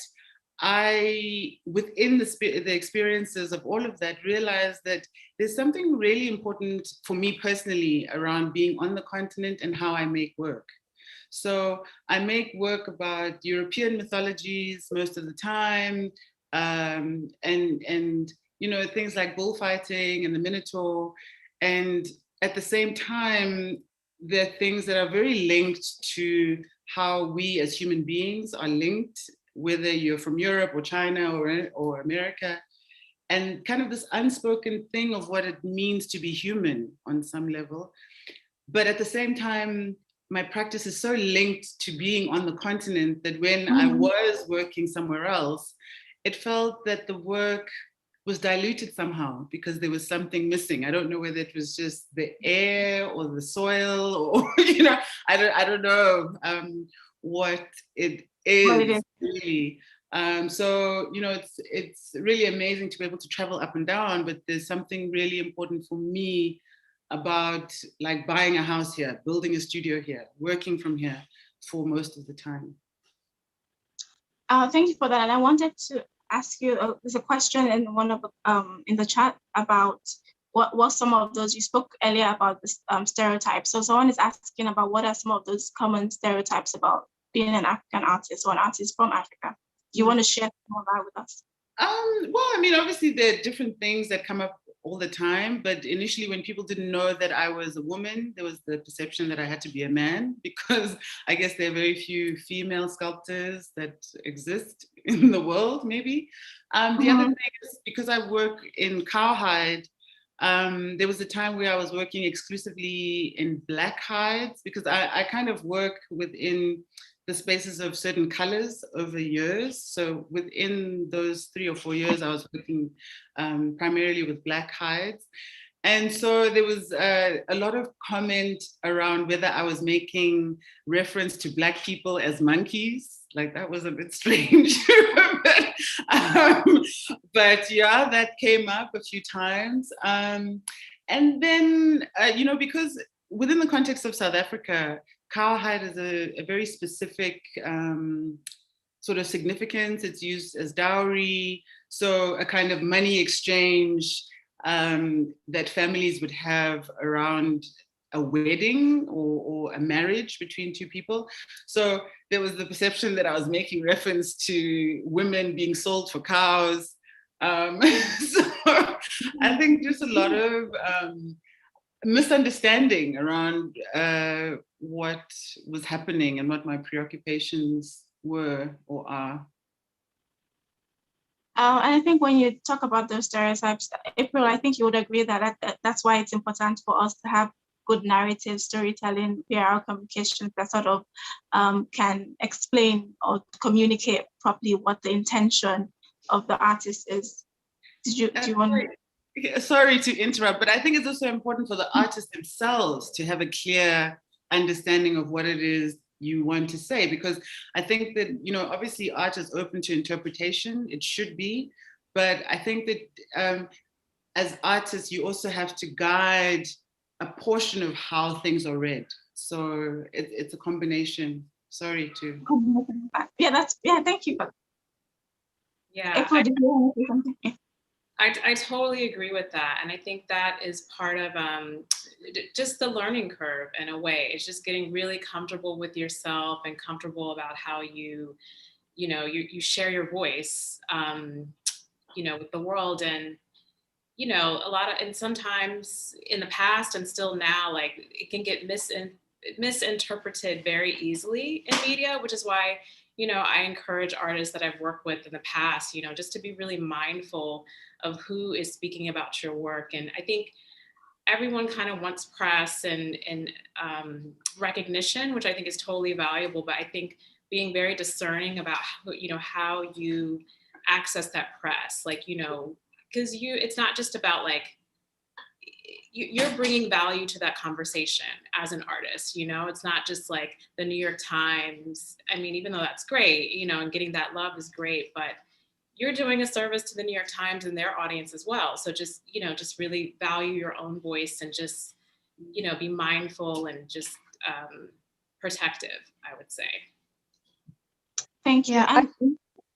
[SPEAKER 7] I, within the experiences of all of that, realized that there's something really important for me personally around being on the continent and how I make work. So I make work about European mythologies most of the time, and things like bullfighting and the Minotaur. And at the same time, there are things that are very linked to how we as human beings are linked, whether you're from Europe or China or America, and kind of this unspoken thing of what it means to be human on some level. But at the same time, my practice is so linked to being on the continent that when I was working somewhere else, it felt that the work was diluted somehow because there was something missing. I don't know whether it was just the air or the soil, or I don't know what it is really. So it's really amazing to be able to travel up and down, but there's something really important for me about like buying a house here, building a studio here, working from here for most of the time.
[SPEAKER 3] Thank you for that. And I wanted to ask you, there's a question in one of in the chat about what some of those, you spoke earlier about the stereotypes. So someone is asking about what are some of those common stereotypes about being an African artist or an artist from Africa. Do you want to share some of that with us?
[SPEAKER 7] Well, I mean, obviously there are different things that come up all the time, but initially when people didn't know that I was a woman, there was the perception that I had to be a man, because I guess there are very few female sculptors that exist in the world, maybe. The other thing is, because I work in cowhide, there was a time where I was working exclusively in black hides, because I kind of work within the spaces of certain colors over years. So within those 3 or 4 years, I was working primarily with black hides. And so there was a lot of comment around whether I was making reference to Black people as monkeys. Like, that was a bit strange. But yeah, that came up a few times. And then, because within the context of South Africa, cowhide is a very specific sort of significance. It's used as dowry, so a kind of money exchange that families would have around a wedding or a marriage between two people. So there was the perception that I was making reference to women being sold for cows. So I think just a lot of misunderstanding around what was happening and what my preoccupations were or are.
[SPEAKER 3] And I think when you talk about those stereotypes, April, I think you would agree that that's why it's important for us to have good narrative storytelling, PR communications that sort of can explain or communicate properly what the intention of the artist is. Do you want to?
[SPEAKER 7] Sorry to interrupt, but I think it's also important for the artists themselves to have a clear understanding of what it is you want to say, because I think that, obviously art is open to interpretation, it should be, but I think that as artists, you also have to guide a portion of how things are read. So it's a combination. Sorry to.
[SPEAKER 3] Yeah, thank you.
[SPEAKER 6] Yeah.
[SPEAKER 3] April, did you want to say something?
[SPEAKER 6] I totally agree with that. And I think that is part of just the learning curve in a way. It's just getting really comfortable with yourself and comfortable about how you share your voice, with the world. And, and sometimes in the past and still now, like it can get misinterpreted very easily in media, which is why, I encourage artists that I've worked with in the past, just to be really mindful of who is speaking about your work. And I think everyone kind of wants press and recognition, which I think is totally valuable. But I think being very discerning about how you access that press, like, because it's not just about like, you're bringing value to that conversation as an artist, it's not just like the New York Times. I mean, even though that's great, and getting that love is great, but you're doing a service to the New York Times and their audience as well. So just, just really value your own voice and just, be mindful and just protective, I would say.
[SPEAKER 3] Thank you.
[SPEAKER 8] Yeah,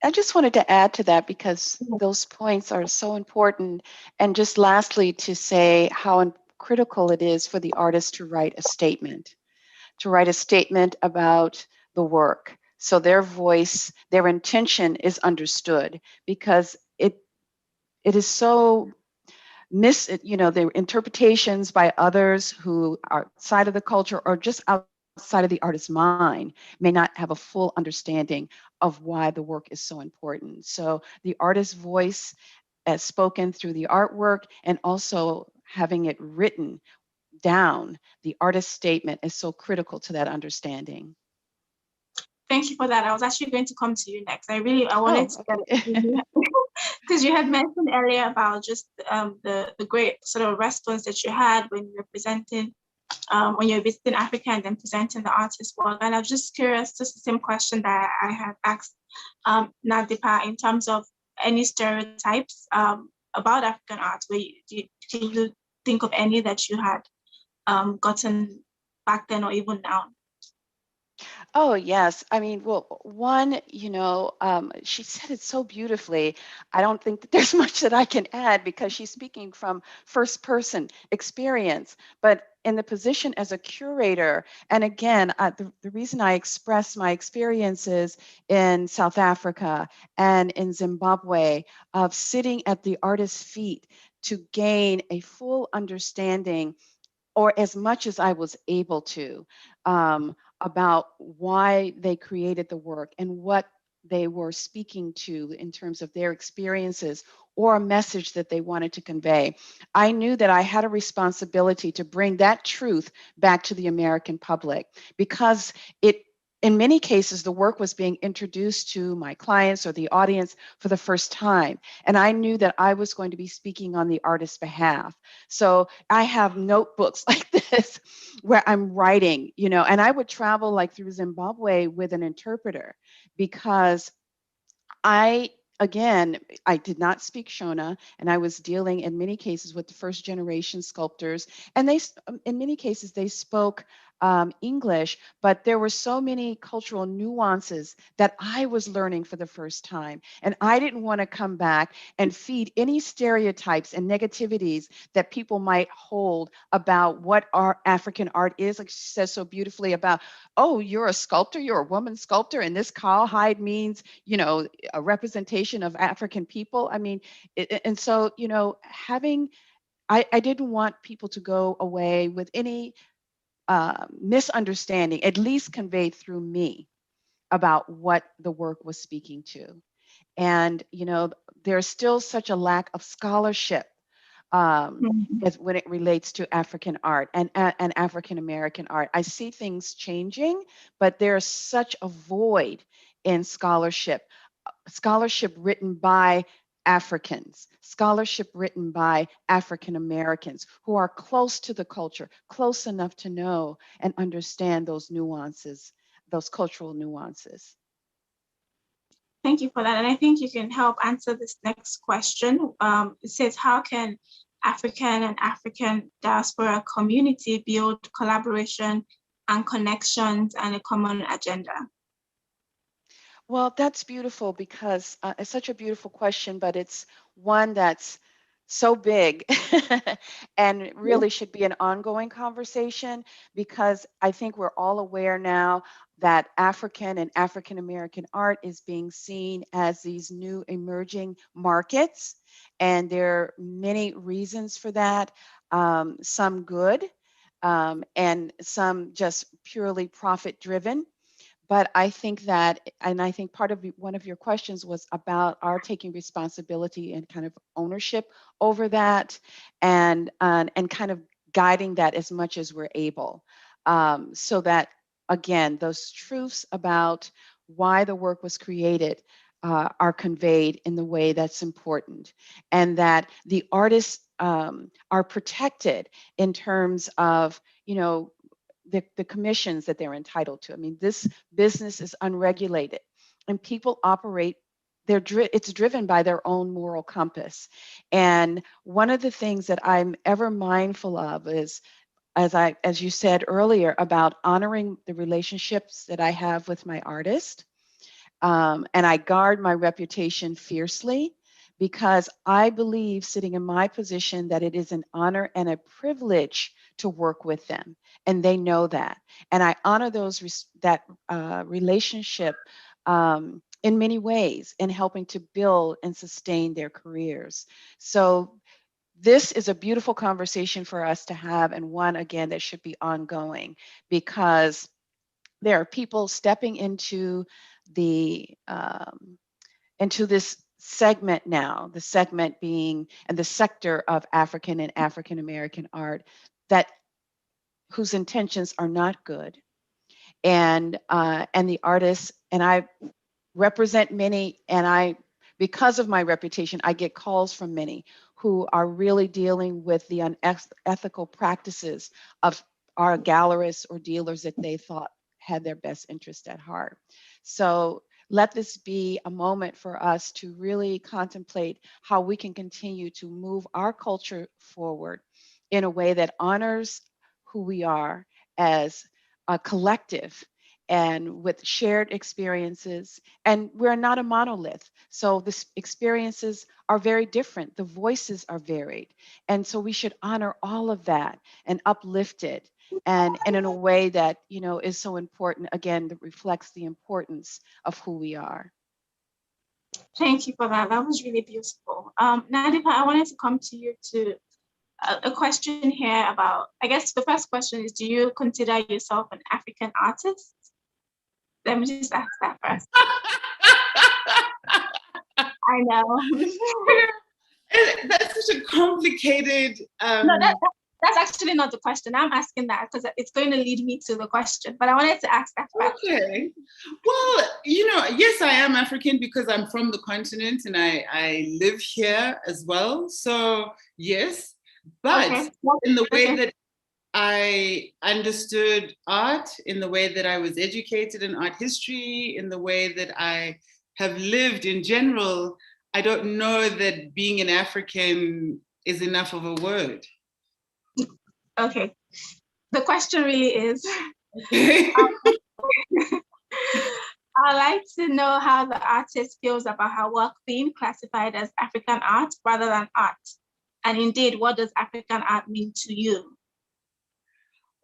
[SPEAKER 8] I just wanted to add to that because those points are so important. And just lastly, to say how critical it is for the artist to write a statement about the work. So their voice, their intention is understood, because it is so their interpretations by others who are outside of the culture or just outside of the artist's mind may not have a full understanding of why the work is so important. So the artist's voice as spoken through the artwork, and also having it written down, the artist's statement is so critical to that understanding.
[SPEAKER 3] Thank you for that. I was actually going to come to you next. I wanted to get because you had mentioned earlier about just the great sort of response that you had when you were presenting, when you're visiting Africa and then presenting the artist's work. And I was just curious, just the same question that I had asked Nandipha, in terms of any stereotypes about African art. Can you think of any that you had gotten back then or even now?
[SPEAKER 8] Oh, yes. I mean, well, one, she said it so beautifully. I don't think that there's much that I can add because she's speaking from first person experience. But in the position as a curator, and again, the reason I express my experiences in South Africa and in Zimbabwe of sitting at the artist's feet to gain a full understanding, or as much as I was able to, about why they created the work and what they were speaking to in terms of their experiences or a message that they wanted to convey. I knew that I had a responsibility to bring that truth back to the American public, because in many cases, the work was being introduced to my clients or the audience for the first time. And I knew that I was going to be speaking on the artist's behalf. So I have notebooks like this where I'm writing, and I would travel like through Zimbabwe with an interpreter, because I did not speak Shona, and I was dealing in many cases with the first generation sculptors, and in many cases, they spoke English, but there were so many cultural nuances that I was learning for the first time. And I didn't want to come back and feed any stereotypes and negativities that people might hold about what our African art is. Like she says so beautifully about, oh, you're a sculptor, you're a woman sculptor, and this cowhide means, a representation of African people. I mean, and so, I didn't want people to go away with any misunderstanding, at least conveyed through me, about what the work was speaking to. And, there's still such a lack of scholarship as when it relates to African art and African American art. I see things changing, but there's such a void in scholarship written by Africans, scholarship written by African Americans who are close to the culture, close enough to know and understand those nuances, those cultural nuances.
[SPEAKER 3] Thank you for that. And I think you can help answer this next question. It says, how can African and African diaspora community build collaboration and connections and a common agenda?
[SPEAKER 8] Well, that's beautiful, because it's such a beautiful question, but it's one that's so big and really should be an ongoing conversation, because I think we're all aware now that African and African American art is being seen as these new emerging markets. And there are many reasons for that, some good and some just purely profit driven. But I think that, and I think part of one of your questions was about our taking responsibility and kind of ownership over that, and kind of guiding that as much as we're able, so that, again, those truths about why the work was created are conveyed in the way that's important, and that the artists are protected in terms of, the commissions that they're entitled to. I mean, this business is unregulated, and people operate, it's driven by their own moral compass. And one of the things that I'm ever mindful of is, as you said earlier, about honoring the relationships that I have with my artist. And I guard my reputation fiercely, because I believe, sitting in my position, that it is an honor and a privilege to work with them, and they know that. And I honor that relationship in many ways, in helping to build and sustain their careers. So this is a beautiful conversation for us to have, and one, again, that should be ongoing, because there are people stepping into this segment now, the segment being, and the sector of African and African American art, whose intentions are not good. And the artists, and I represent many, and because of my reputation, I get calls from many who are really dealing with the unethical practices of our gallerists or dealers that they thought had their best interest at heart. So let this be a moment for us to really contemplate how we can continue to move our culture forward in a way that honors who we are as a collective, and with shared experiences. And we're not a monolith. So the experiences are very different. The voices are varied. And so we should honor all of that and uplift it, and in a way that, is so important, again, that reflects the importance of who we are.
[SPEAKER 3] Thank you for that. That was really beautiful. Nandipha, I wanted to come to you to a question here about, I guess the first question is, do you consider yourself an African artist? Let me just ask that first. I know.
[SPEAKER 7] That's such a complicated...
[SPEAKER 3] No, that's actually not the question. I'm asking that because it's going to lead me to the question, but I wanted to ask that first.
[SPEAKER 7] Okay. Well, yes, I am African because I'm from the continent and I live here as well. So yes, but
[SPEAKER 3] okay.
[SPEAKER 7] In the way that I understood art, in the way that I was educated in art history, in the way that I have lived in general, I don't know that being an African is enough of a word.
[SPEAKER 3] Okay. The question really is,
[SPEAKER 7] Okay.
[SPEAKER 3] I'd like to know how the artist feels about her work being classified as African art rather than art. And indeed, what does African art mean to you?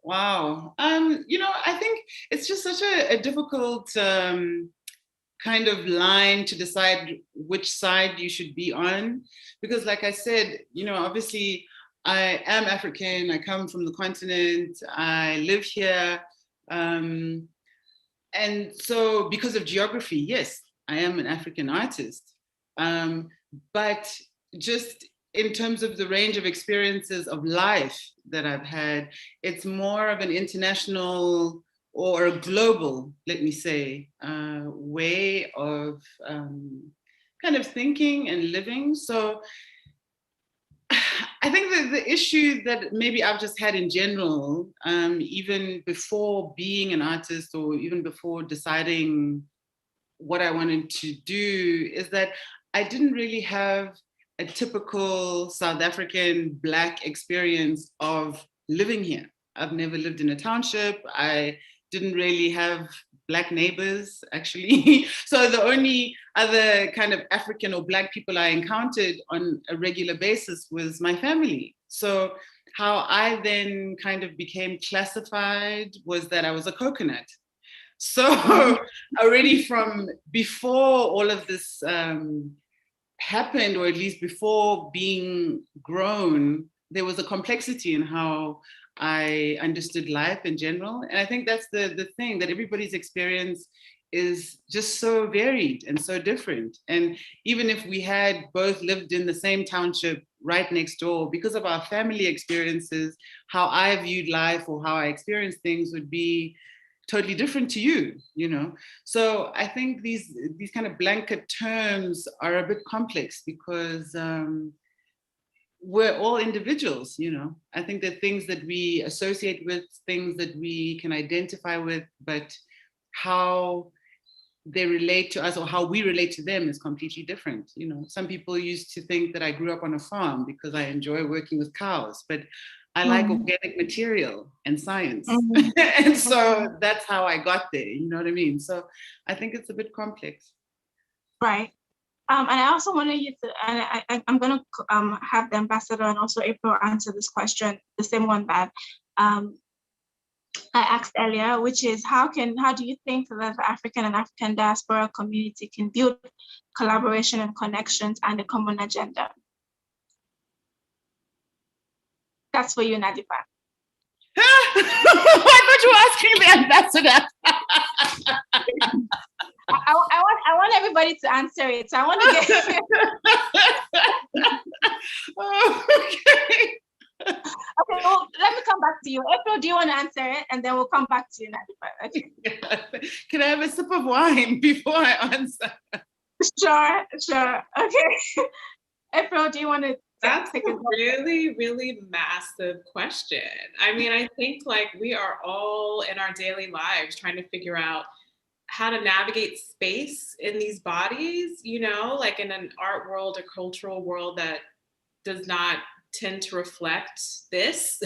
[SPEAKER 7] Wow. I think it's just such a difficult kind of line to decide which side you should be on. Because like I said, obviously I am African, I come from the continent, I live here. And so because of geography, yes, I am an African artist. But just in terms of the range of experiences of life that I've had, it's more of an international or a global, let me say, way of kind of thinking and living. So I think that the issue that maybe I've just had in general, even before being an artist or even before deciding what I wanted to do, is that I didn't really have a typical South African Black experience of living here. I've never lived in a township. I didn't really have Black neighbors, actually. So the only other kind of African or Black people I encountered on a regular basis was my family. So how I then kind of became classified was that I was a coconut. So already from before all of this happened, or at least before being grown, there was a complexity in how I understood life in general. And I think that's the thing, that everybody's experience is just so varied and so different. And even if we had both lived in the same township right next door, because of our family experiences, how I viewed life or how I experienced things would be totally different to you, you know? So I think these kind of blanket terms are a bit complex because we're all individuals, you know? I think there are things that we associate with, things that we can identify with, but how they relate to us or how we relate to them is completely different. You know, some people used to think that I grew up on a farm because I enjoy working with cows, but I like organic material and science. And so that's how I got there, you know what I mean? So I think it's a bit complex.
[SPEAKER 3] Right. And I also wanted you to, and I'm going to have the ambassador and also April answer this question, the same one that I asked earlier, which is how do you think that the African and African diaspora community can build collaboration and connections and a common agenda? That's for you, Nandipha.
[SPEAKER 7] I thought you were asking the ambassador.
[SPEAKER 3] I want everybody to answer it. So I want to get.
[SPEAKER 7] Okay.
[SPEAKER 3] Okay, well, let me come back to you. April, do you want to answer it? And then we'll come back to you, Nandipha. Okay.
[SPEAKER 7] Can I have a sip of wine before I answer?
[SPEAKER 3] Sure. Okay. April, do you want to?
[SPEAKER 6] That's a really, really massive question. I mean, I think like we are all in our daily lives trying to figure out how to navigate space in these bodies, you know, like in an art world, a cultural world that does not tend to reflect this,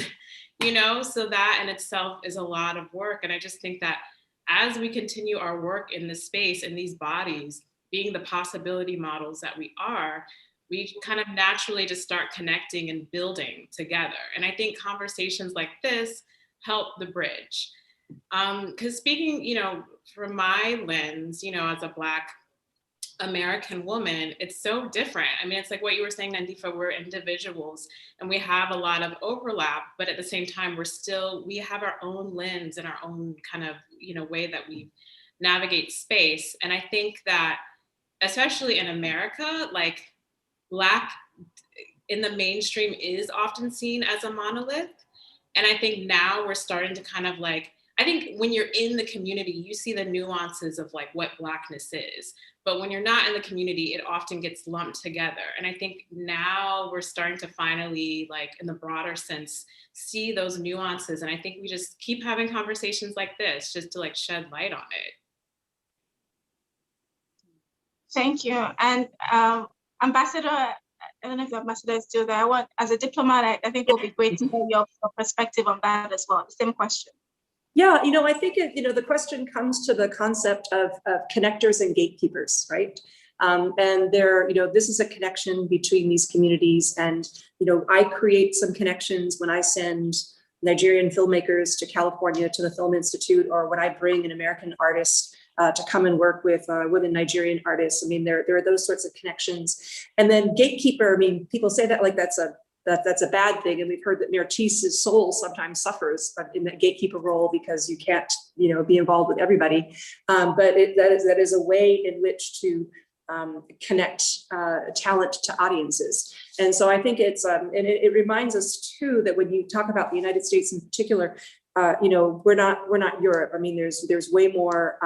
[SPEAKER 6] you know, so that in itself is a lot of work. And I just think that as we continue our work in this space, in these bodies, being the possibility models that we are, we kind of naturally just start connecting and building together. And I think conversations like this help the bridge. Because speaking, you know, from my lens, you know, as a Black American woman, it's so different. I mean, it's like what you were saying, Nandipha, we're individuals and we have a lot of overlap, but at the same time, we have our own lens and our own kind of, you know, way that we navigate space. And I think that, especially in America, like Black in the mainstream is often seen as a monolith. And I think now we're starting to kind of like, I think when you're in the community, you see the nuances of like what Blackness is. But when you're not in the community, it often gets lumped together. And I think now we're starting to finally, like in the broader sense, see those nuances. And I think we just keep having conversations like this just to like shed light on it.
[SPEAKER 3] Thank you. And Ambassador, I don't know if the ambassador is still there. As a diplomat, I think it would be great to hear your perspective on that as well. The same question.
[SPEAKER 4] Yeah, you know, I think the question comes to the concept of connectors and gatekeepers, right? And there, you know, this is a connection between these communities, and you know, I create some connections when I send Nigerian filmmakers to California to the Film Institute, or when I bring an American artist to come and work with a Nigerian artists. I mean, there are those sorts of connections. And then gatekeeper, I mean, people say that like that's a bad thing. And we've heard that Myrtis' soul sometimes suffers in that gatekeeper role because you can't, you know, be involved with everybody. But that is a way in which to connect talent to audiences. And so I think it's, and it reminds us too, that when you talk about the United States in particular, you know, we're not Europe. I mean, there's way more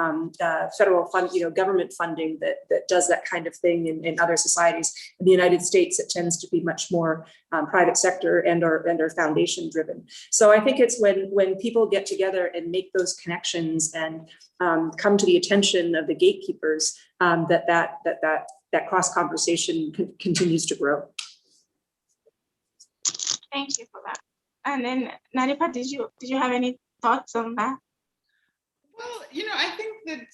[SPEAKER 4] federal fund, you know, government funding that does that kind of thing in other societies. In the United States, it tends to be much more private sector and or foundation driven. So I think it's when people get together and make those connections and come to the attention of the gatekeepers that cross conversation continues to grow.
[SPEAKER 3] Thank you for that. And then Nandipha, did you have any thoughts on that?
[SPEAKER 7] Well, I think that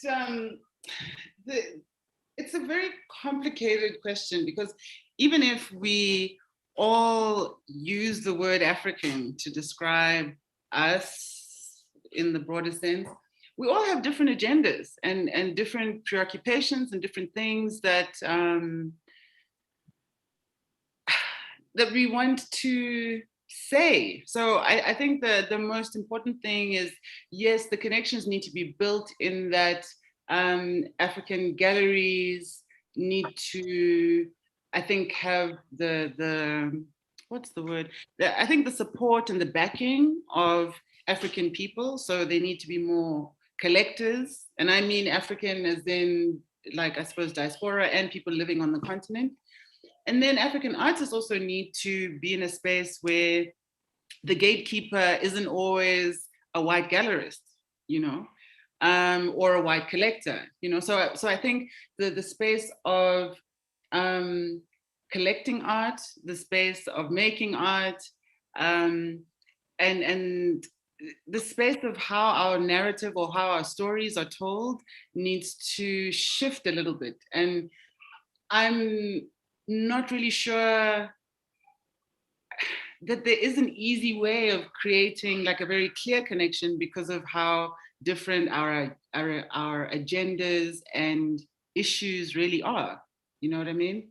[SPEAKER 7] it's a very complicated question, because even if we all use the word African to describe us in the broader sense, we all have different agendas and different preoccupations and different things that that we want to say. So I think the most important thing is, yes, the connections need to be built in that African galleries need to, I think, have the what's the word? I think the support and the backing of African people. So they need to be more collectors. And I mean African as in, like, I suppose, diaspora and people living on the continent. And then African artists also need to be in a space where the gatekeeper isn't always a white gallerist, or a white collector, So I think the space of collecting art, the space of making art, and the space of how our narrative or how our stories are told needs to shift a little bit. And I'm not really sure that there is an easy way of creating like a very clear connection, because of how different our agendas and issues really are. You know what I mean?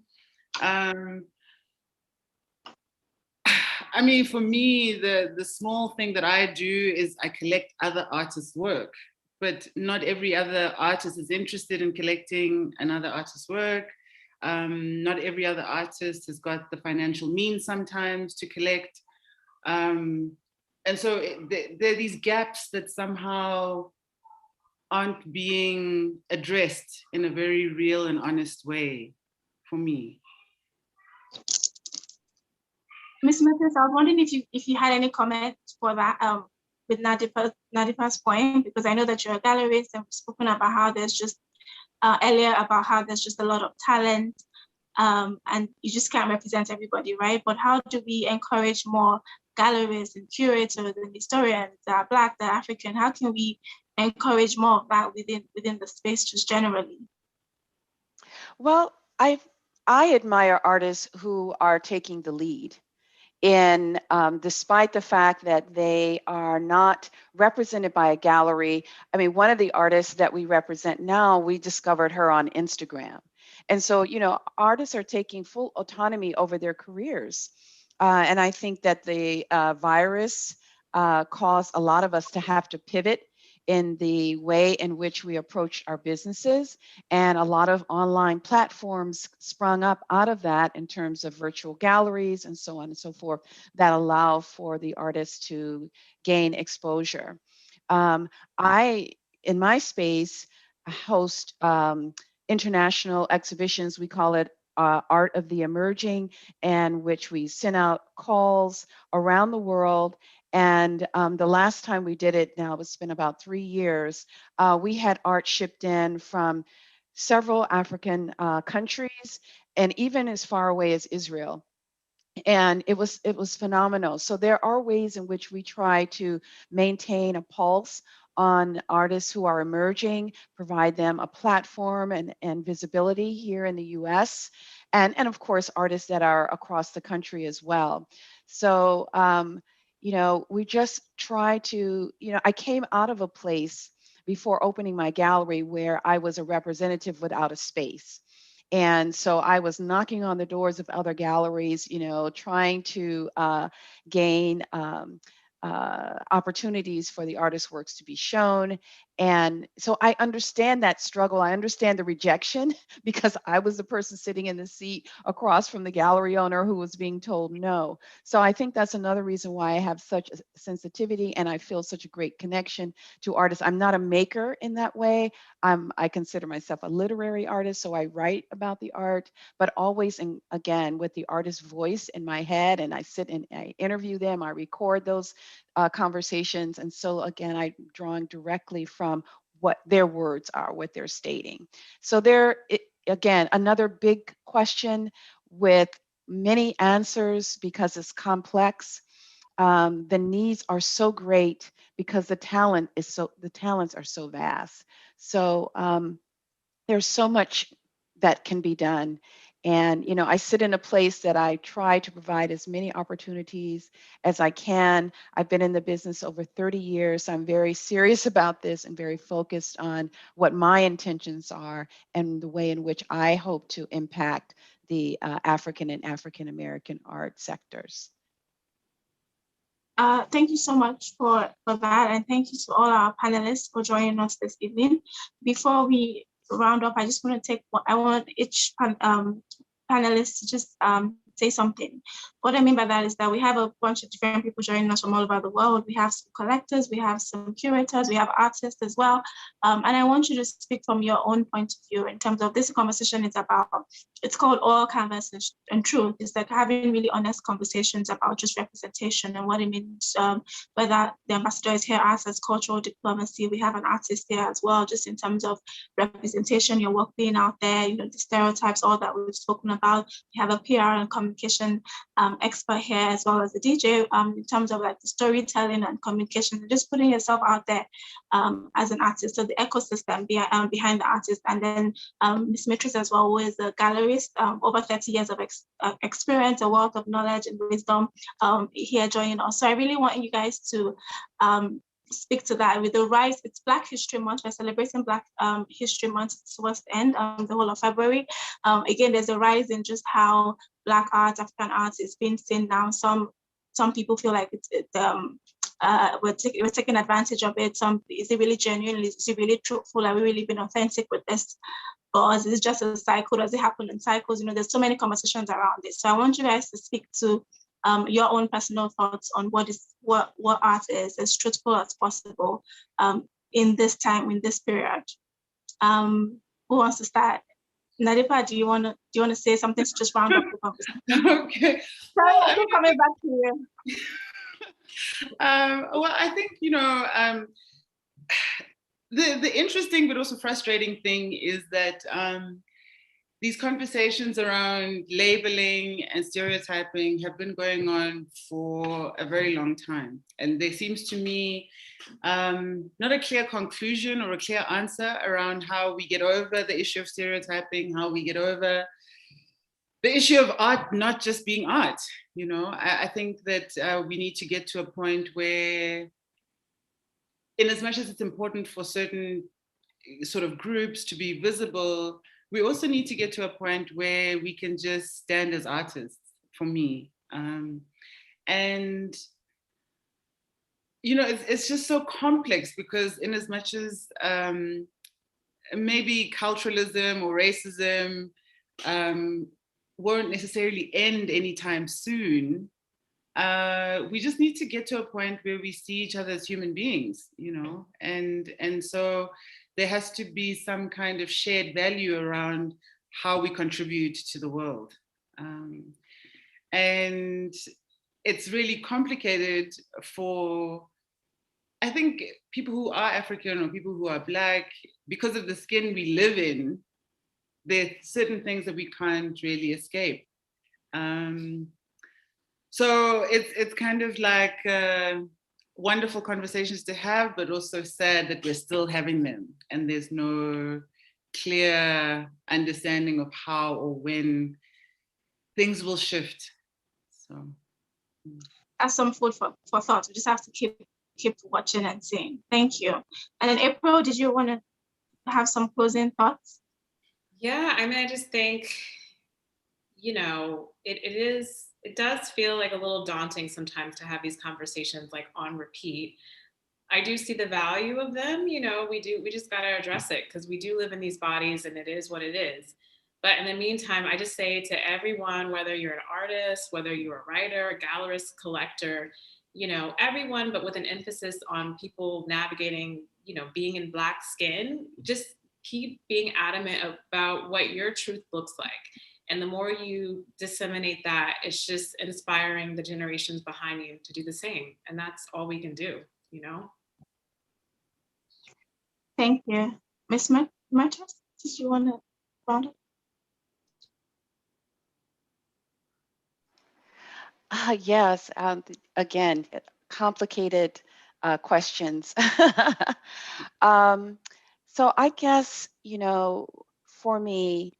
[SPEAKER 7] I mean, for me, the small thing that I do is I collect other artists' work, but not every other artist is interested in collecting another artist's work. Not every other artist has got the financial means sometimes to collect. And so there are these gaps that somehow aren't being addressed in a very real and honest way for me.
[SPEAKER 3] Ms. Myrtis, I was wondering if you had any comment for that with Nandipha's point, because I know that you're a gallerist and we've spoken about how there's just earlier about how there's just a lot of talent and you just can't represent everybody, right? But how do we encourage more gallerists and curators and historians that are Black, that are African? How can we encourage more of that within the space just generally?
[SPEAKER 8] Well, I admire artists who are taking the lead. And despite the fact that they are not represented by a gallery, I mean, one of the artists that we represent now, we discovered her on Instagram. And so, artists are taking full autonomy over their careers. And I think that the virus caused a lot of us to have to pivot in the way in which we approach our businesses. And a lot of online platforms sprung up out of that in terms of virtual galleries and so on and so forth that allow for the artists to gain exposure. I, in my space, host international exhibitions. We call it Art of the Emerging, and which we send out calls around the world. And the last time we did it, now it's been about 3 years, we had art shipped in from several African countries, and even as far away as Israel. And it was phenomenal. So there are ways in which we try to maintain a pulse on artists who are emerging, provide them a platform and visibility here in the US, and of course, artists that are across the country as well. So, we just try to, I came out of a place before opening my gallery where I was a representative without a space. And so I was knocking on the doors of other galleries, trying to gain opportunities for the artist's works to be shown. And so I understand that struggle. I understand the rejection, because I was the person sitting in the seat across from the gallery owner who was being told no. So I think that's another reason why I have such a sensitivity and I feel such a great connection to artists. I'm not a maker in that way. I consider myself a literary artist, so I write about the art, but always, again, with the artist's voice in my head, and I sit and I interview them, I record those conversations. And so again, I'm drawing directly from what their words are, what they're stating. So again, another big question with many answers because it's complex. the needs are so great because the talents are so vast. So there's so much that can be done. And, you know, I sit in a place that I try to provide as many opportunities as I can. I've been in the business over 30 years. I'm very serious about this and very focused on what my intentions are and the way in which I hope to impact the African and African American art sectors.
[SPEAKER 3] Thank you so much for that, and thank you to all our panelists for joining us this evening. Before we round up, I just want to I want each panelist to just say something. What I mean by that is that we have a bunch of different people joining us from all over the world. We have some collectors, we have some curators, we have artists as well. And I want you to speak from your own point of view in terms of this conversation is about, it's called Oil Canvas and Truth. It's like having really honest conversations about just representation and what it means, whether the ambassador is here as cultural diplomacy. We have an artist here as well, just in terms of representation, your work being out there, you know, the stereotypes, all that we've spoken about. We have a PR and communication expert here, as well as a DJ, in terms of like the storytelling and communication, and just putting yourself out there as an artist. So the ecosystem behind the artist, and then Ms. Myrtis as well, who is a gallerist, over 30 years of experience, a wealth of knowledge and wisdom here joining us. So I really want you guys to speak to that. With the rise, it's Black History Month. We're celebrating Black History Month towards the end, the whole of February. Again, there's a rise in just how Black art, African art is being seen now. Some people feel like we're taking advantage of it. Is it really genuine? Is it really truthful? Are we really being authentic with this? Or is it just a cycle? Does it happen in cycles? You know, there's so many conversations around it. So I want you guys to speak to your own personal thoughts on what art is, as truthful as possible in this time, in this period. Who wants to start? Nandipha, do you want to say something to just round up the conversation?
[SPEAKER 7] Okay.
[SPEAKER 3] Sorry, I'm coming back to you.
[SPEAKER 7] Well, I think, you know, the interesting but also frustrating thing is that these conversations around labeling and stereotyping have been going on for a very long time. And there seems to me not a clear conclusion or a clear answer around how we get over the issue of stereotyping, how we get over the issue of art not just being art. You know, I think that we need to get to a point where, in as much as it's important for certain sort of groups to be visible, we also need to get to a point where we can just stand as artists, for me. And, you know, it's just so complex, because in as much as maybe culturalism or racism won't necessarily end anytime soon, we just need to get to a point where we see each other as human beings, you know, and so there has to be some kind of shared value around how we contribute to the world. And it's really complicated for, I think, people who are African or people who are Black, because of the skin we live in, there are certain things that we can't really escape. So it's kind of like wonderful conversations to have, but also sad that we're still having them, and there's no clear understanding of how or when things will shift. So
[SPEAKER 3] That's some food for thought. We just have to keep watching and seeing. Thank you. And then April, did you want to have some closing thoughts?
[SPEAKER 6] Yeah, I mean, I just think, you know, it does feel like a little daunting sometimes to have these conversations like on repeat. I do see the value of them, you know, we just got to address it, because we do live in these bodies and it is what it is. But in the meantime, I just say to everyone, whether you're an artist, whether you're a writer, a gallerist, collector, you know, everyone, but with an emphasis on people navigating, you know, being in Black skin, just keep being adamant about what your truth looks like. And the more you disseminate that, it's just inspiring the generations behind you to do the same. And that's all we can do, you know?
[SPEAKER 3] Thank you. Ms. Myrtis, did you want to round up?
[SPEAKER 8] Yes, again, complicated questions. um, so I guess, for me,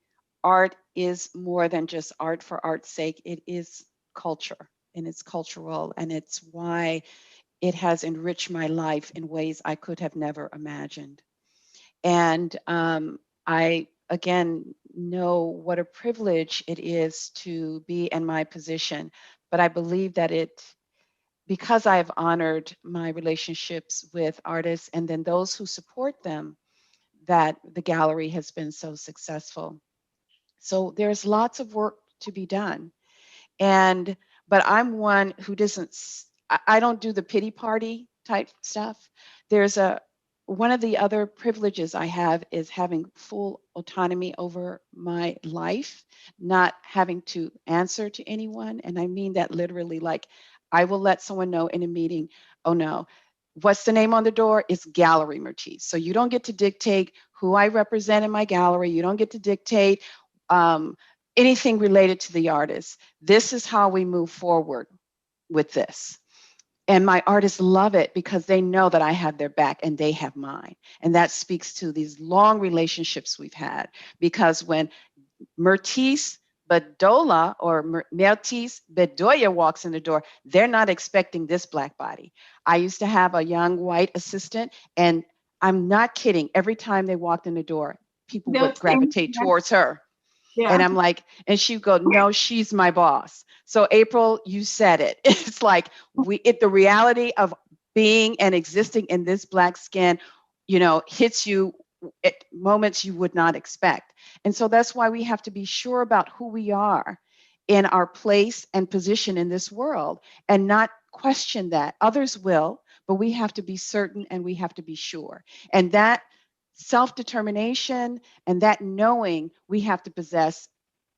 [SPEAKER 8] art is more than just art for art's sake. It is culture, and it's cultural, and it's why it has enriched my life in ways I could have never imagined. And I, again, know what a privilege it is to be in my position, but I believe that because I've honored my relationships with artists and then those who support them, that the gallery has been so successful. So there's lots of work to be done. But I'm one who I don't do the pity party type stuff. One of the other privileges I have is having full autonomy over my life, not having to answer to anyone. And I mean that literally, like I will let someone know in a meeting, oh no, what's the name on the door? It's Gallery Myrtis. So you don't get to dictate who I represent in my gallery. You don't get to dictate anything related to the artist. This is how we move forward with this. And my artists love it because they know that I have their back and they have mine. And that speaks to these long relationships we've had. Because when Myrtis Bedolla or Myrtis Bedolla walks in the door, they're not expecting this Black body. I used to have a young white assistant, and I'm not kidding. Every time they walked in the door, people would gravitate towards her. Yeah. And I'm like, and she'd go, no, she's my boss. So April, you said it. It's like the reality of being and existing in this Black skin, hits you at moments you would not expect. And so that's why we have to be sure about who we are in our place and position in this world and not question that. Others will, but we have to be certain and we have to be sure. And that self-determination and that knowing we have to possess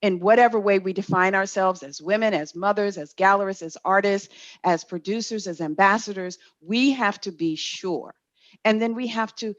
[SPEAKER 8] in whatever way we define ourselves as women, as mothers, as gallerists, as artists, as producers, as ambassadors, we have to be sure. And then we have to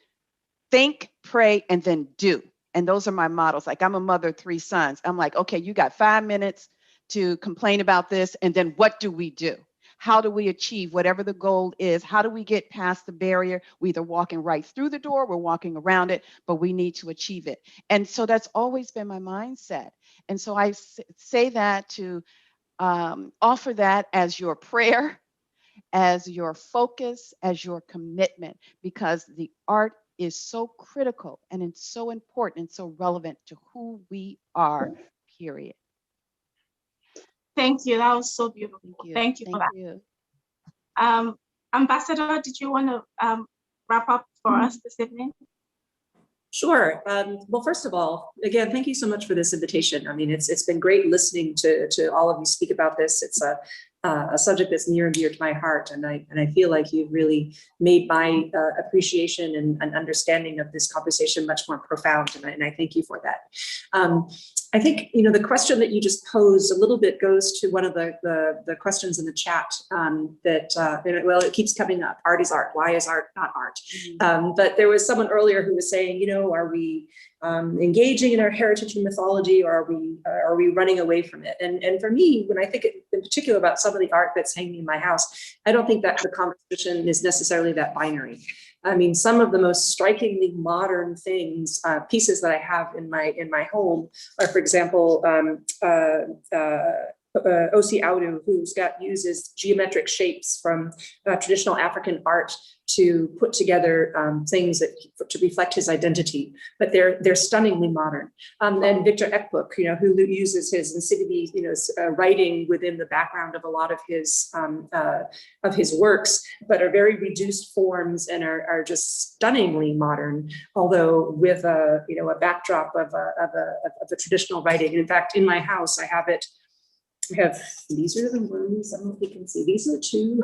[SPEAKER 8] think, pray, and then do. And those are my models. Like I'm a mother of 3 sons. I'm like, okay, you got 5 minutes to complain about this. And then what do we do? How do we achieve whatever the goal is? How do we get past the barrier? We're either walking right through the door, we're walking around it, but we need to achieve it. And so that's always been my mindset. And so I say that to offer that as your prayer, as your focus, as your commitment, because the art is so critical and it's so important and so relevant to who we are, period.
[SPEAKER 3] Thank you. That was so beautiful. Thank you for that. Ambassador, did you want to wrap up for us this evening?
[SPEAKER 4] Sure. Well, first of all, again, thank you so much for this invitation. I mean, it's been great listening to all of you speak about this. It's a subject that's near and dear to my heart, and I feel like you've really made my appreciation and understanding of this conversation much more profound, and I thank you for that. I think the question that you just posed a little bit goes to one of the questions in the chat well, it keeps coming up. Art is art. Why is art not art? But there was someone earlier who was saying, are we engaging in our heritage and mythology, or are we running away from it? And for me, when I think in particular about some of the art that's hanging in my house, I don't think that the conversation is necessarily that binary. I mean, some of the most strikingly modern things, pieces that I have in my home are, for example, Osi Audu, uses geometric shapes from traditional African art to put together things to reflect his identity, but they're stunningly modern. And Victor Ekbuk, who uses his Nsididi, writing within the background of a lot of his works, but are very reduced forms and are just stunningly modern, although with a backdrop of a traditional writing. In fact, in my house, I have these are the ones, I don't know if you can see, these are the 2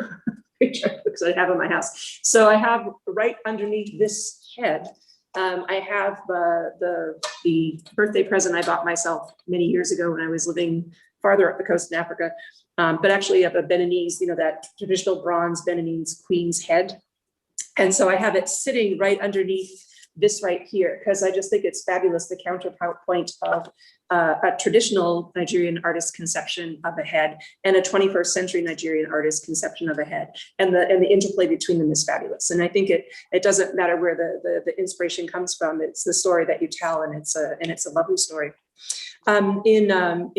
[SPEAKER 4] books I have in my house. So I have right underneath this head, I have the birthday present I bought myself many years ago when I was living farther up the coast in Africa, but actually of a Beninese, that traditional bronze Beninese queen's head. And so I have it sitting right underneath this right here, because I just think it's fabulous, the counterpoint of a traditional Nigerian artist conception of a head and a 21st century Nigerian artist conception of a head, and the interplay between them is fabulous. And I think it doesn't matter where the inspiration comes from. It's the story that you tell, and it's a lovely story. In a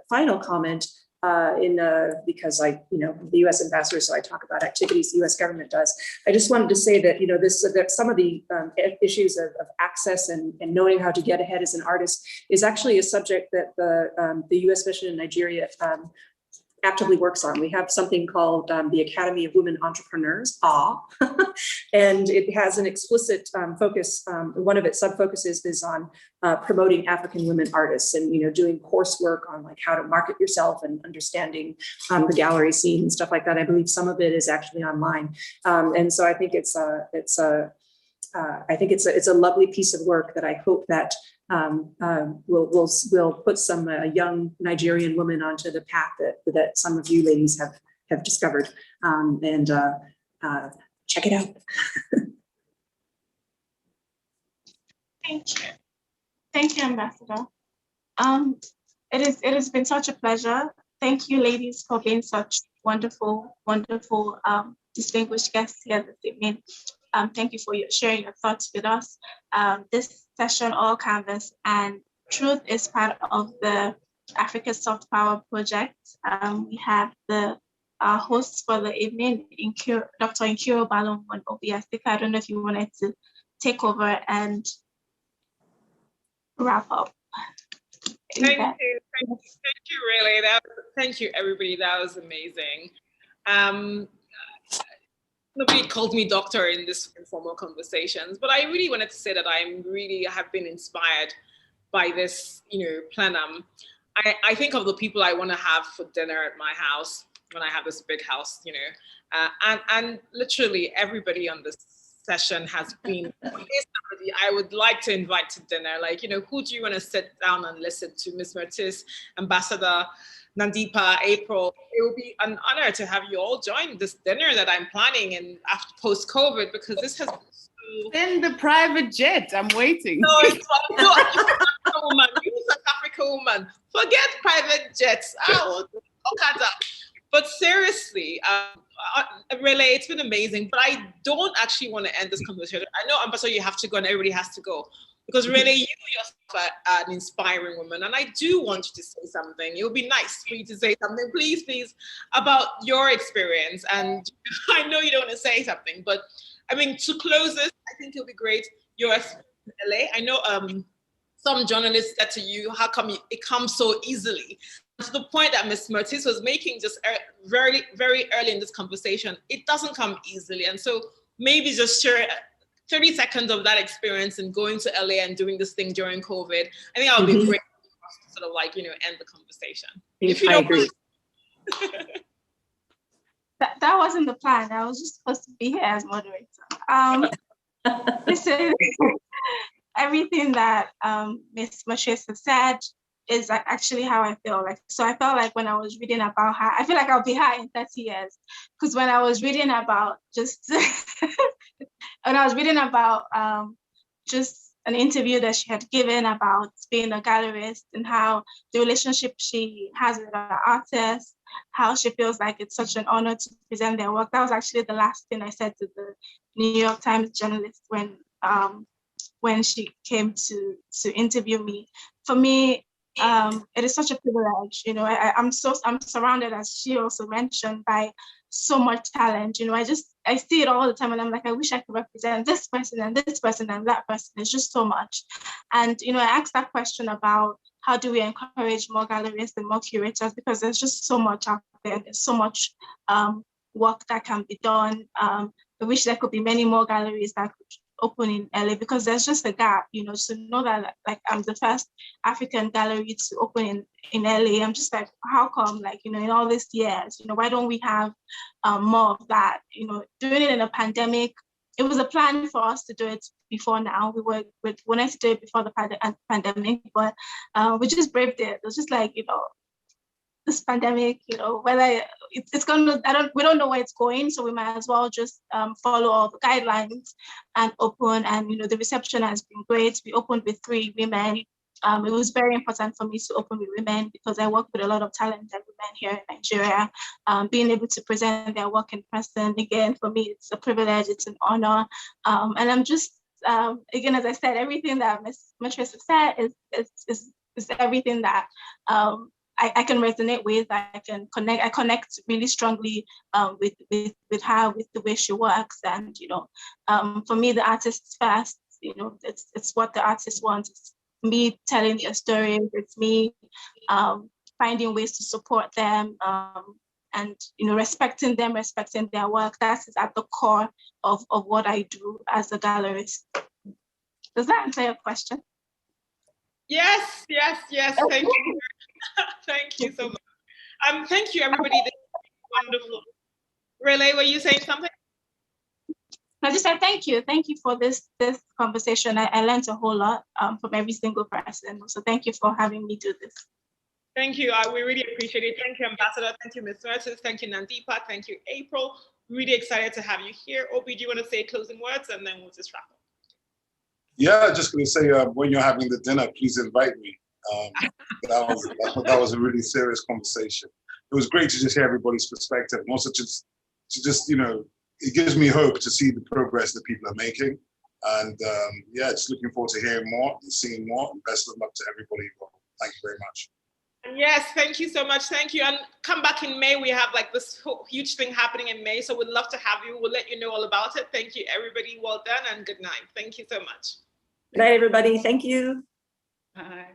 [SPEAKER 4] final comment, because the U.S. ambassador, so I talk about activities the U.S. government does. I just wanted to say that that some of the issues of access and knowing how to get ahead as an artist is actually a subject that the U.S. mission in Nigeria actively works on. We have something called the Academy of Women Entrepreneurs, and it has an explicit focus. One of its sub-focuses is on promoting African women artists and doing coursework on like how to market yourself and understanding the gallery scene and stuff like that. I believe some of it is actually online, and so I think it's a lovely piece of work that I hope that will put some young Nigerian women onto the path that some of you ladies have discovered, and check it out.
[SPEAKER 3] Thank you, Ambassador. It has been such a pleasure. Thank you, ladies, for being such wonderful, distinguished guests here this evening. Thank you for sharing your thoughts with us. This session, All Canvas and Truth, is part of the Africa Soft Power project. We have the hosts for the evening, Dr. Nkiro Balong and Obiastika. I don't know if you wanted to take over and wrap up.
[SPEAKER 1] Thank you, Rele. Thank you, everybody. That was amazing. Nobody called me doctor in this informal conversations, but I really wanted to say that I have been inspired by this, plenum. I think of the people I want to have for dinner at my house when I have this big house, and literally everybody on this session has been somebody I would like to invite to dinner. Like, who do you want to sit down and listen to? Miss Myrtis, Ambassador Nandipha, April. It will be an honor to have you all join this dinner that I'm planning in after post-COVID, because this has been so...
[SPEAKER 7] Send the private jet. I'm waiting.
[SPEAKER 1] No, it's no, Africa woman. You South Africa woman. Forget private jets. But seriously, Rele, it's been amazing. But I don't actually want to end this conversation. I know, Ambassador, you have to go and everybody has to go. Because Rele, you yourself are an inspiring woman, and I do want you to say something. It would be nice for you to say something, please, about your experience. And I know you don't want to say something, but I mean, to close this, I think it'll be great. You're in LA. I know some journalists said to you, how come it comes so easily? To the point that Ms. Myrtis was making just very, very early in this conversation, it doesn't come easily. And so maybe just share 30 seconds of that experience and going to LA and doing this thing during COVID. I think that would be great to sort of like, end the conversation. If you don't agree.
[SPEAKER 3] That wasn't the plan. I was just supposed to be here as moderator. Listen, everything that Ms. Myrtis has said is actually how I feel. So I felt like when I was reading about her, I feel like I'll be her in 30 years. Because when I was reading about just an interview that she had given about being a gallerist and how the relationship she has with her artists, how she feels like it's such an honor to present their work. That was actually the last thing I said to the New York Times journalist when she came to interview me. For me, it is such a privilege. I'm surrounded, as she also mentioned, by so much talent. I see it all the time, and I'm like, I wish I could represent this person and this person and that person. It's just so much. And I asked that question about how do we encourage more gallerists and more curators, because there's just so much out there. There's so much work that can be done. I wish there could be many more galleries that could open in LA, because there's just a gap, to know that like I'm the first African gallery to open in LA. I'm just like, how come, in all these years, why don't we have more of that? Doing it in a pandemic, it was a plan for us to do it before now. We wanted to do it before the pandemic, but we just braved it. It was just like, this pandemic, you know, whether it's going to, we don't know where it's going, so we might as well just follow all the guidelines and open. And, you know, the reception has been great. We opened with 3 women. It was very important for me to open with women because I work with a lot of talented women here in Nigeria. Being able to present their work in person, again, for me, it's a privilege, it's an honor. And I'm just, again, as I said, everything that Myrtis said is everything that I can resonate with. I connect really strongly with her, with the way she works. And, you know, for me, the artist is first. You know, it's what the artist wants. It's me telling their stories. It's me finding ways to support them, and, you know, respecting them, respecting their work. That's at the core of what I do as a gallerist. Does that answer your question?
[SPEAKER 1] Yes. Thank you. Thank you so much. Thank you, everybody. This is wonderful. Rele, were you saying something?
[SPEAKER 3] I just said thank you. Thank you for this conversation. I learned a whole lot from every single person. So thank you for having me do this.
[SPEAKER 1] Thank you. We really appreciate it. Thank you, Ambassador. Thank you, Ms. Myrtis. Thank you, Nandipha. Thank you, April. Really excited to have you here. Obi, do you want to say closing words, and then we'll just wrap up?
[SPEAKER 2] Yeah, just going to say, when you're having the dinner, please invite me. That was a really serious conversation. It was great to just hear everybody's perspective, and also to just, you know, it gives me hope to see the progress that people are making. And yeah, just looking forward to hearing more and seeing more. And best of luck to everybody involved. Thank you very much.
[SPEAKER 1] Yes, thank you so much. Thank you. And come back in May. We have like this huge thing happening in May. So we'd love to have you. We'll let you know all about it. Thank you, everybody. Well done and good night. Thank you so much.
[SPEAKER 4] Good night, everybody. Thank you.
[SPEAKER 7] Bye.